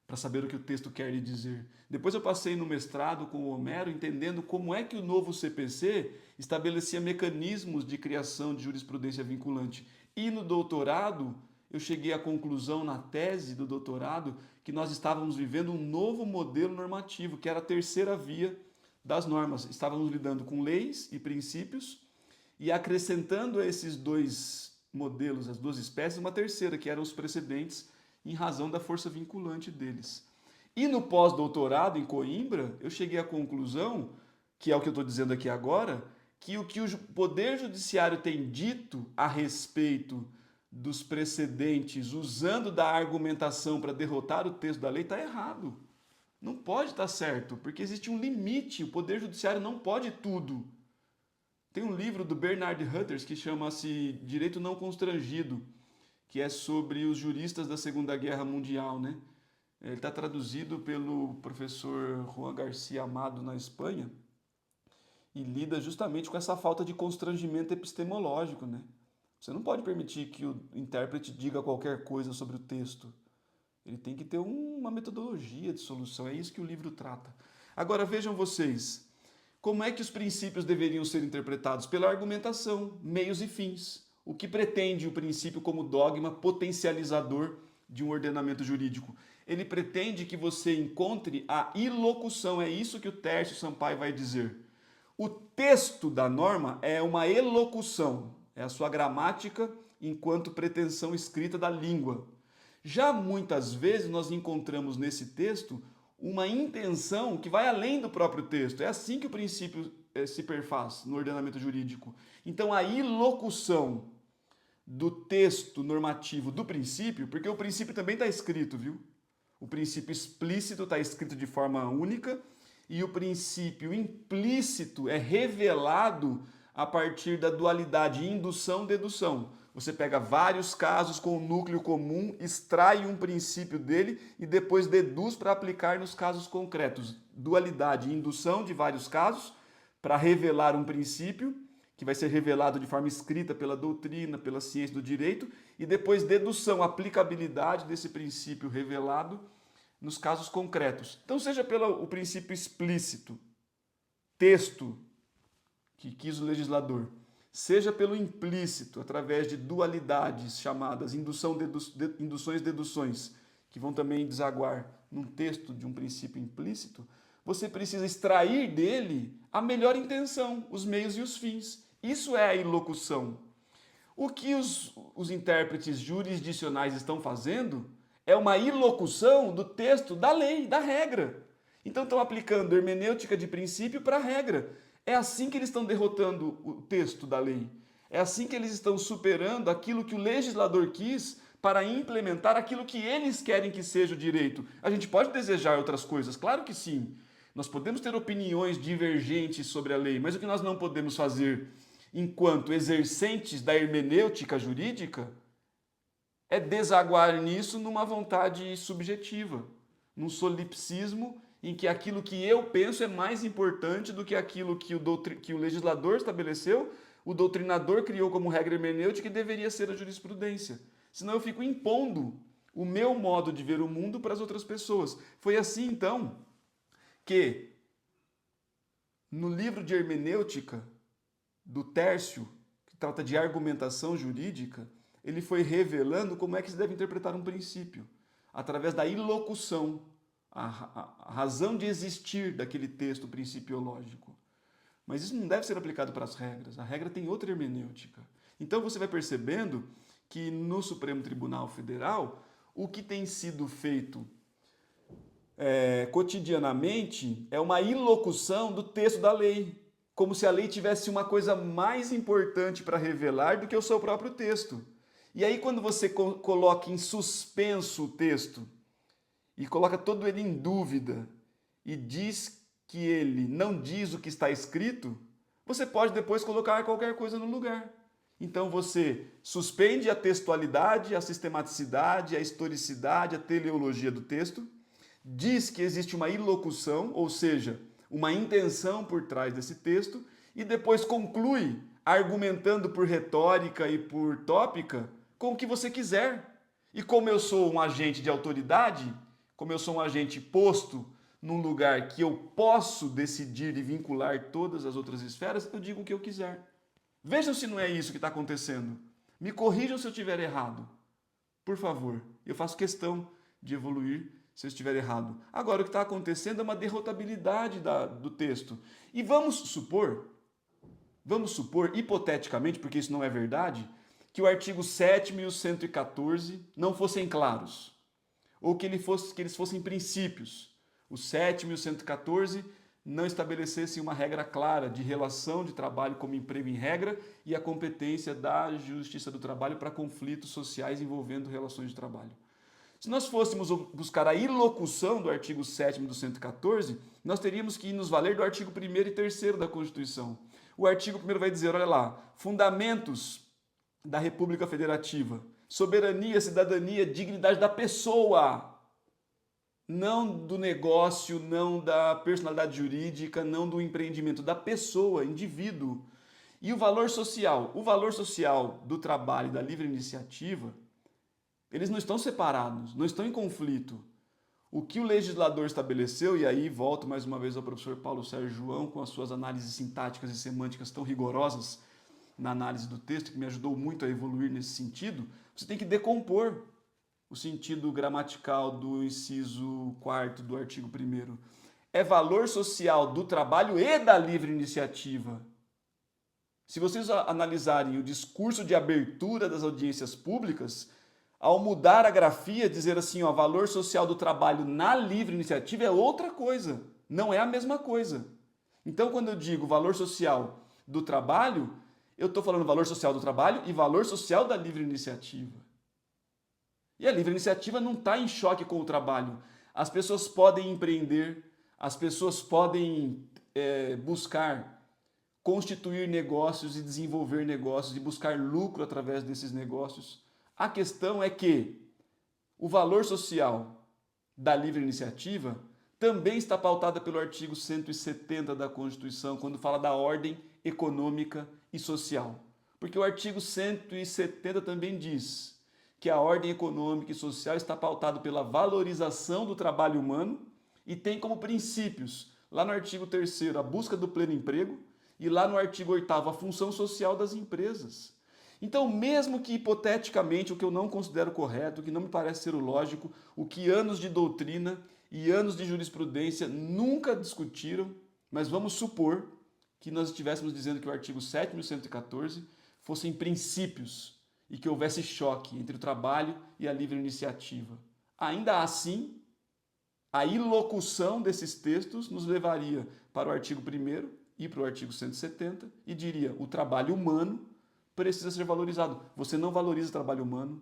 para saber o que o texto quer lhe dizer. Depois eu passei no mestrado com o Homero, entendendo como é que o novo CPC estabelecia mecanismos de criação de jurisprudência vinculante. E no doutorado, eu cheguei à conclusão na tese do doutorado que nós estávamos vivendo um novo modelo normativo, que era a terceira via das normas. Estávamos lidando com leis e princípios e acrescentando a esses dois modelos, as duas espécies, uma terceira, que eram os precedentes, em razão da força vinculante deles. E no pós-doutorado, em Coimbra, eu cheguei à conclusão, que é o que eu estou dizendo aqui agora, que o Poder Judiciário tem dito a respeito dos precedentes, usando da argumentação para derrotar o texto da lei, está errado. Não pode estar certo, porque existe um limite, o Poder Judiciário não pode tudo. Tem um livro do Bernard Hutters que chama-se Direito Não Constrangido, que é sobre os juristas da Segunda Guerra Mundial, né? Ele está traduzido pelo professor Juan García Amado na Espanha e lida justamente com essa falta de constrangimento epistemológico, né? Você não pode permitir que o intérprete diga qualquer coisa sobre o texto. Ele tem que ter uma metodologia de solução, é isso que o livro trata. Agora vejam vocês, como é que os princípios deveriam ser interpretados? Pela argumentação, meios e fins. O que pretende o princípio como dogma potencializador de um ordenamento jurídico? Ele pretende que você encontre a ilocução, é isso que o Tércio Sampaio vai dizer. O texto da norma é uma elocução, é a sua gramática enquanto pretensão escrita da língua. Já muitas vezes nós encontramos nesse texto uma intenção que vai além do próprio texto. É assim que o princípio se perfaz no ordenamento jurídico. Então a ilocução do texto normativo do princípio, porque o princípio também está escrito, viu? O princípio explícito está escrito de forma única e o princípio implícito é revelado a partir da dualidade indução-dedução. Você pega vários casos com um núcleo comum, extrai um princípio dele e depois deduz para aplicar nos casos concretos. Dualidade e indução de vários casos para revelar um princípio que vai ser revelado de forma escrita pela doutrina, pela ciência do direito, e depois dedução, aplicabilidade desse princípio revelado nos casos concretos. Então, seja pelo princípio explícito, texto que quis o legislador, seja pelo implícito, através de dualidades chamadas induções, deduções, que vão também desaguar num texto de um princípio implícito, você precisa extrair dele a melhor intenção, os meios e os fins. Isso é a ilocução. O que os intérpretes jurisdicionais estão fazendo é uma ilocução do texto da lei, da regra. Então estão aplicando hermenêutica de princípio para a regra. É assim que eles estão derrotando o texto da lei. É assim que eles estão superando aquilo que o legislador quis para implementar aquilo que eles querem que seja o direito. A gente pode desejar outras coisas, claro que sim. Nós podemos ter opiniões divergentes sobre a lei, mas o que nós não podemos fazer enquanto exercentes da hermenêutica jurídica é desaguar nisso numa vontade subjetiva, num solipsismo em que aquilo que eu penso é mais importante do que aquilo que o legislador estabeleceu, o doutrinador criou como regra hermenêutica e deveria ser a jurisprudência. Senão eu fico impondo o meu modo de ver o mundo para as outras pessoas. Foi assim, então, que no livro de hermenêutica do Tércio, que trata de argumentação jurídica, ele foi revelando como é que se deve interpretar um princípio, através da ilocução, a razão de existir daquele texto principiológico. Mas isso não deve ser aplicado para as regras. A regra tem outra hermenêutica. Então você vai percebendo que no Supremo Tribunal Federal, o que tem sido feito cotidianamente é uma ilocução do texto da lei, como se a lei tivesse uma coisa mais importante para revelar do que o seu próprio texto. E aí quando você coloca em suspenso o texto e coloca todo ele em dúvida e diz que ele não diz o que está escrito, você pode depois colocar qualquer coisa no lugar. Então você suspende a textualidade, a sistematicidade, a historicidade, a teleologia do texto, diz que existe uma ilocução, ou seja, uma intenção por trás desse texto, e depois conclui argumentando por retórica e por tópica com o que você quiser. E como eu sou um agente de autoridade, como eu sou um agente posto num lugar que eu posso decidir e vincular todas as outras esferas, eu digo o que eu quiser. Vejam se não é isso que está acontecendo. Me corrijam se eu estiver errado. Por favor, eu faço questão de evoluir se eu estiver errado. Agora, o que está acontecendo é uma derrotabilidade do texto. E vamos supor, hipoteticamente, porque isso não é verdade, que o artigo 7º e o 114 não fossem claros. Ou que eles fossem princípios. O 7º e o 114 não estabelecessem uma regra clara de relação de trabalho como emprego em regra e a competência da Justiça do Trabalho para conflitos sociais envolvendo relações de trabalho. Se nós fôssemos buscar a ilocução do artigo 7º do 114, nós teríamos que nos valer do artigo 1º e 3º da Constituição. O artigo 1º vai dizer, olha lá, fundamentos da República Federativa, soberania, cidadania, dignidade da pessoa, não do negócio, não da personalidade jurídica, não do empreendimento, da pessoa, indivíduo. E o valor social do trabalho e da livre iniciativa, eles não estão separados, não estão em conflito. O que o legislador estabeleceu, e aí volto mais uma vez ao professor Paulo Sérgio João com as suas análises sintáticas e semânticas tão rigorosas na análise do texto, que me ajudou muito a evoluir nesse sentido, você tem que decompor o sentido gramatical do inciso 4º do artigo 1º. É valor social do trabalho e da livre iniciativa. Se vocês analisarem o discurso de abertura das audiências públicas, ao mudar a grafia, dizer assim, ó, valor social do trabalho na livre iniciativa é outra coisa, não é a mesma coisa. Então, quando eu digo valor social do trabalho, eu estou falando valor social do trabalho e valor social da livre iniciativa. E a livre iniciativa não está em choque com o trabalho. As pessoas podem empreender, as pessoas podem buscar constituir negócios e desenvolver negócios e buscar lucro através desses negócios. A questão é que o valor social da livre iniciativa também está pautada pelo artigo 170 da Constituição, quando fala da ordem econômica e social. Porque o artigo 170 também diz que a ordem econômica e social está pautada pela valorização do trabalho humano e tem como princípios, lá no artigo 3º, a busca do pleno emprego e lá no artigo 8º, a função social das empresas. Então, mesmo que hipoteticamente, o que eu não considero correto, o que não me parece ser o lógico, o que anos de doutrina e anos de jurisprudência nunca discutiram, mas vamos supor que nós estivéssemos dizendo que o artigo 7º e o 114 fossem princípios e que houvesse choque entre o trabalho e a livre iniciativa. Ainda assim, a ilocução desses textos nos levaria para o artigo 1º e para o artigo 170 e diria, o trabalho humano precisa ser valorizado. Você não valoriza o trabalho humano,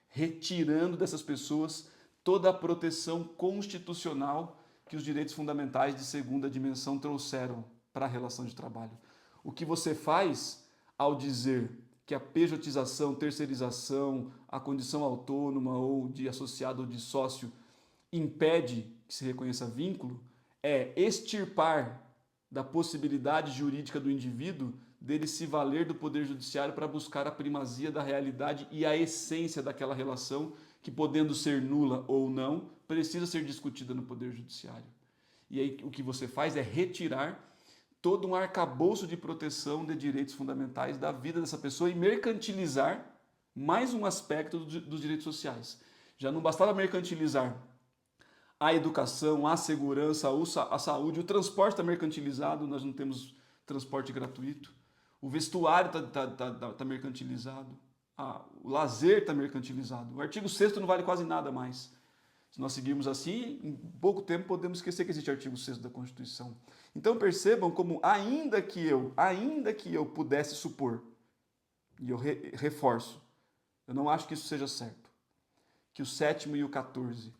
retirando dessas pessoas toda a proteção constitucional que os direitos fundamentais de segunda dimensão trouxeram para a relação de trabalho. O que você faz ao dizer que a pejotização, terceirização, a condição autônoma ou de associado ou de sócio impede que se reconheça vínculo, é extirpar da possibilidade jurídica do indivíduo dele se valer do Poder Judiciário para buscar a primazia da realidade e a essência daquela relação que, podendo ser nula ou não, precisa ser discutida no Poder Judiciário. E aí o que você faz é retirar todo um arcabouço de proteção de direitos fundamentais da vida dessa pessoa e mercantilizar mais um aspecto dos direitos sociais. Já não bastava mercantilizar a educação, a segurança, a saúde, o transporte está mercantilizado, nós não temos transporte gratuito, o vestuário está mercantilizado, o lazer está mercantilizado, o artigo 6º não vale quase nada mais. Se nós seguirmos assim, em pouco tempo podemos esquecer que existe artigo 6º da Constituição. Então percebam como, ainda que eu pudesse supor, e eu reforço, eu não acho que isso seja certo, que o 7º e o 14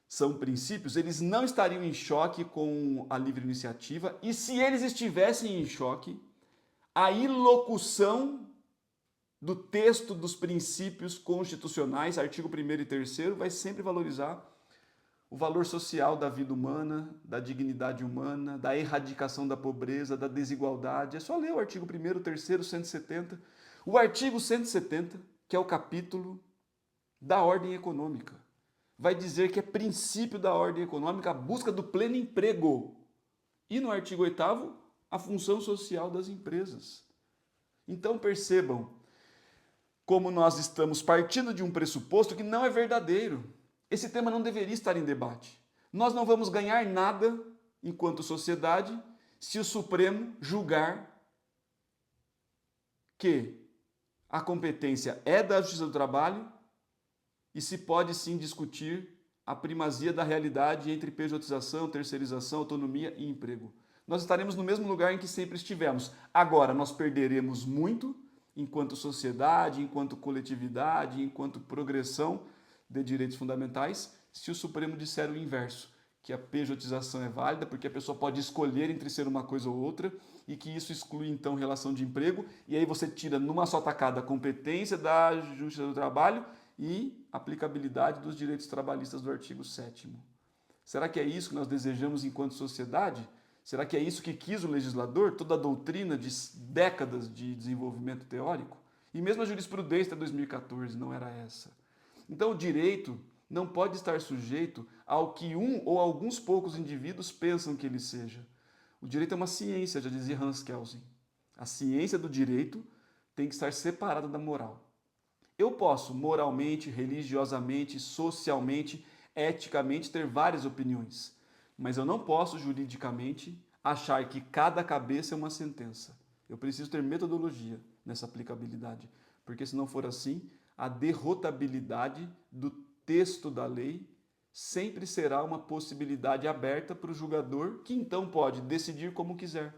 são princípios, eles não estariam em choque com a livre iniciativa, e se eles estivessem em choque, a ilocução do texto dos princípios constitucionais, artigo 1º e 3º, vai sempre valorizar o valor social da vida humana, da dignidade humana, da erradicação da pobreza, da desigualdade. É só ler o artigo 1º, 3º, 170. O artigo 170, que é o capítulo da ordem econômica, vai dizer que é princípio da ordem econômica a busca do pleno emprego. E no artigo 8º, a função social das empresas. Então percebam como nós estamos partindo de um pressuposto que não é verdadeiro. Esse tema não deveria estar em debate. Nós não vamos ganhar nada, enquanto sociedade, se o Supremo julgar que a competência é da Justiça do Trabalho e se pode sim discutir a primazia da realidade entre pejotização, terceirização, autonomia e emprego. Nós estaremos no mesmo lugar em que sempre estivemos. Agora, nós perderemos muito enquanto sociedade, enquanto coletividade, enquanto progressão de direitos fundamentais, se o Supremo disser o inverso, que a pejotização é válida porque a pessoa pode escolher entre ser uma coisa ou outra e que isso exclui então relação de emprego, e aí você tira numa só tacada a competência da Justiça do Trabalho e aplicabilidade dos direitos trabalhistas do artigo 7º. Será que é isso que nós desejamos enquanto sociedade? Será que é isso que quis o legislador? Toda a doutrina de décadas de desenvolvimento teórico? E mesmo a jurisprudência de 2014 não era essa. Então o direito não pode estar sujeito ao que um ou alguns poucos indivíduos pensam que ele seja. O direito é uma ciência, já dizia Hans Kelsen. A ciência do direito tem que estar separada da moral. Eu posso moralmente, religiosamente, socialmente, eticamente ter várias opiniões, mas eu não posso juridicamente achar que cada cabeça é uma sentença. Eu preciso ter metodologia nessa aplicabilidade, porque se não for assim, a derrotabilidade do texto da lei sempre será uma possibilidade aberta para o julgador, que então pode decidir como quiser.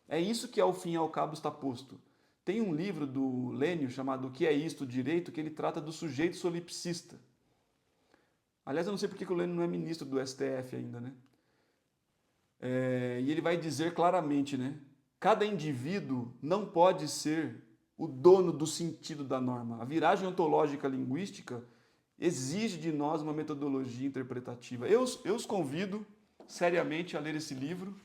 É isso que ao fim e ao cabo está posto. Tem um livro do Lênio chamado O que é isto, direito, que ele trata do sujeito solipsista. Aliás, eu não sei porque o Lênio não é ministro do STF ainda, né? E ele vai dizer claramente, né? Cada indivíduo não pode ser o dono do sentido da norma. A viragem ontológica linguística exige de nós uma metodologia interpretativa. Eu os convido seriamente a ler esse livro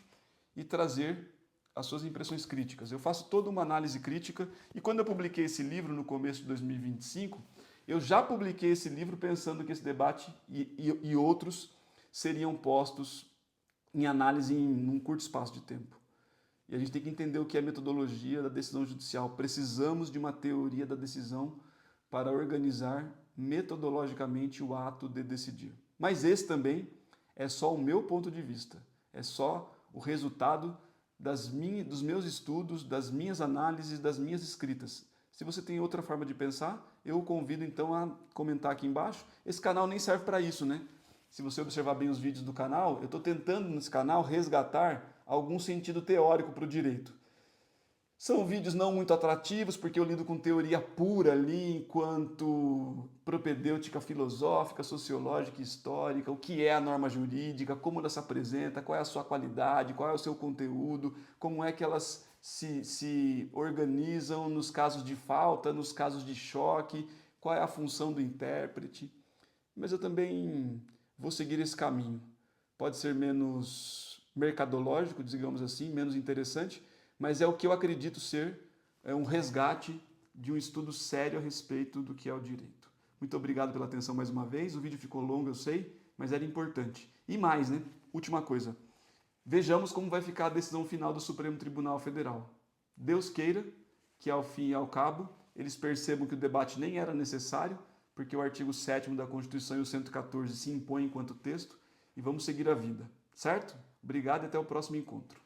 e trazer as suas impressões críticas. Eu faço toda uma análise crítica e quando eu publiquei esse livro no começo de 2025, eu já publiquei esse livro pensando que esse debate e outros seriam postos em análise em um curto espaço de tempo. E a gente tem que entender o que é metodologia da decisão judicial. Precisamos de uma teoria da decisão para organizar metodologicamente o ato de decidir. Mas esse também é só o meu ponto de vista. É só o resultado dos meus estudos, das minhas análises, das minhas escritas. Se você tem outra forma de pensar, eu o convido então a comentar aqui embaixo. Esse canal nem serve para isso, né? Se você observar bem os vídeos do canal, eu estou tentando nesse canal resgatar algum sentido teórico para o direito. São vídeos não muito atrativos, porque eu lido com teoria pura ali, enquanto propedêutica filosófica, sociológica e histórica, o que é a norma jurídica, como ela se apresenta, qual é a sua qualidade, qual é o seu conteúdo, como é que elas se organizam nos casos de falta, nos casos de choque, qual é a função do intérprete. Mas eu também vou seguir esse caminho. Pode ser menos mercadológico, digamos assim, menos interessante, mas é o que eu acredito ser um resgate de um estudo sério a respeito do que é o direito. Muito obrigado pela atenção mais uma vez. O vídeo ficou longo, eu sei, mas era importante. E mais, né? Última coisa. Vejamos como vai ficar a decisão final do Supremo Tribunal Federal. Deus queira que, ao fim e ao cabo, eles percebam que o debate nem era necessário, porque o artigo 7º da Constituição e o 114 se impõem enquanto texto, e vamos seguir a vida, certo? Obrigado e até o próximo encontro.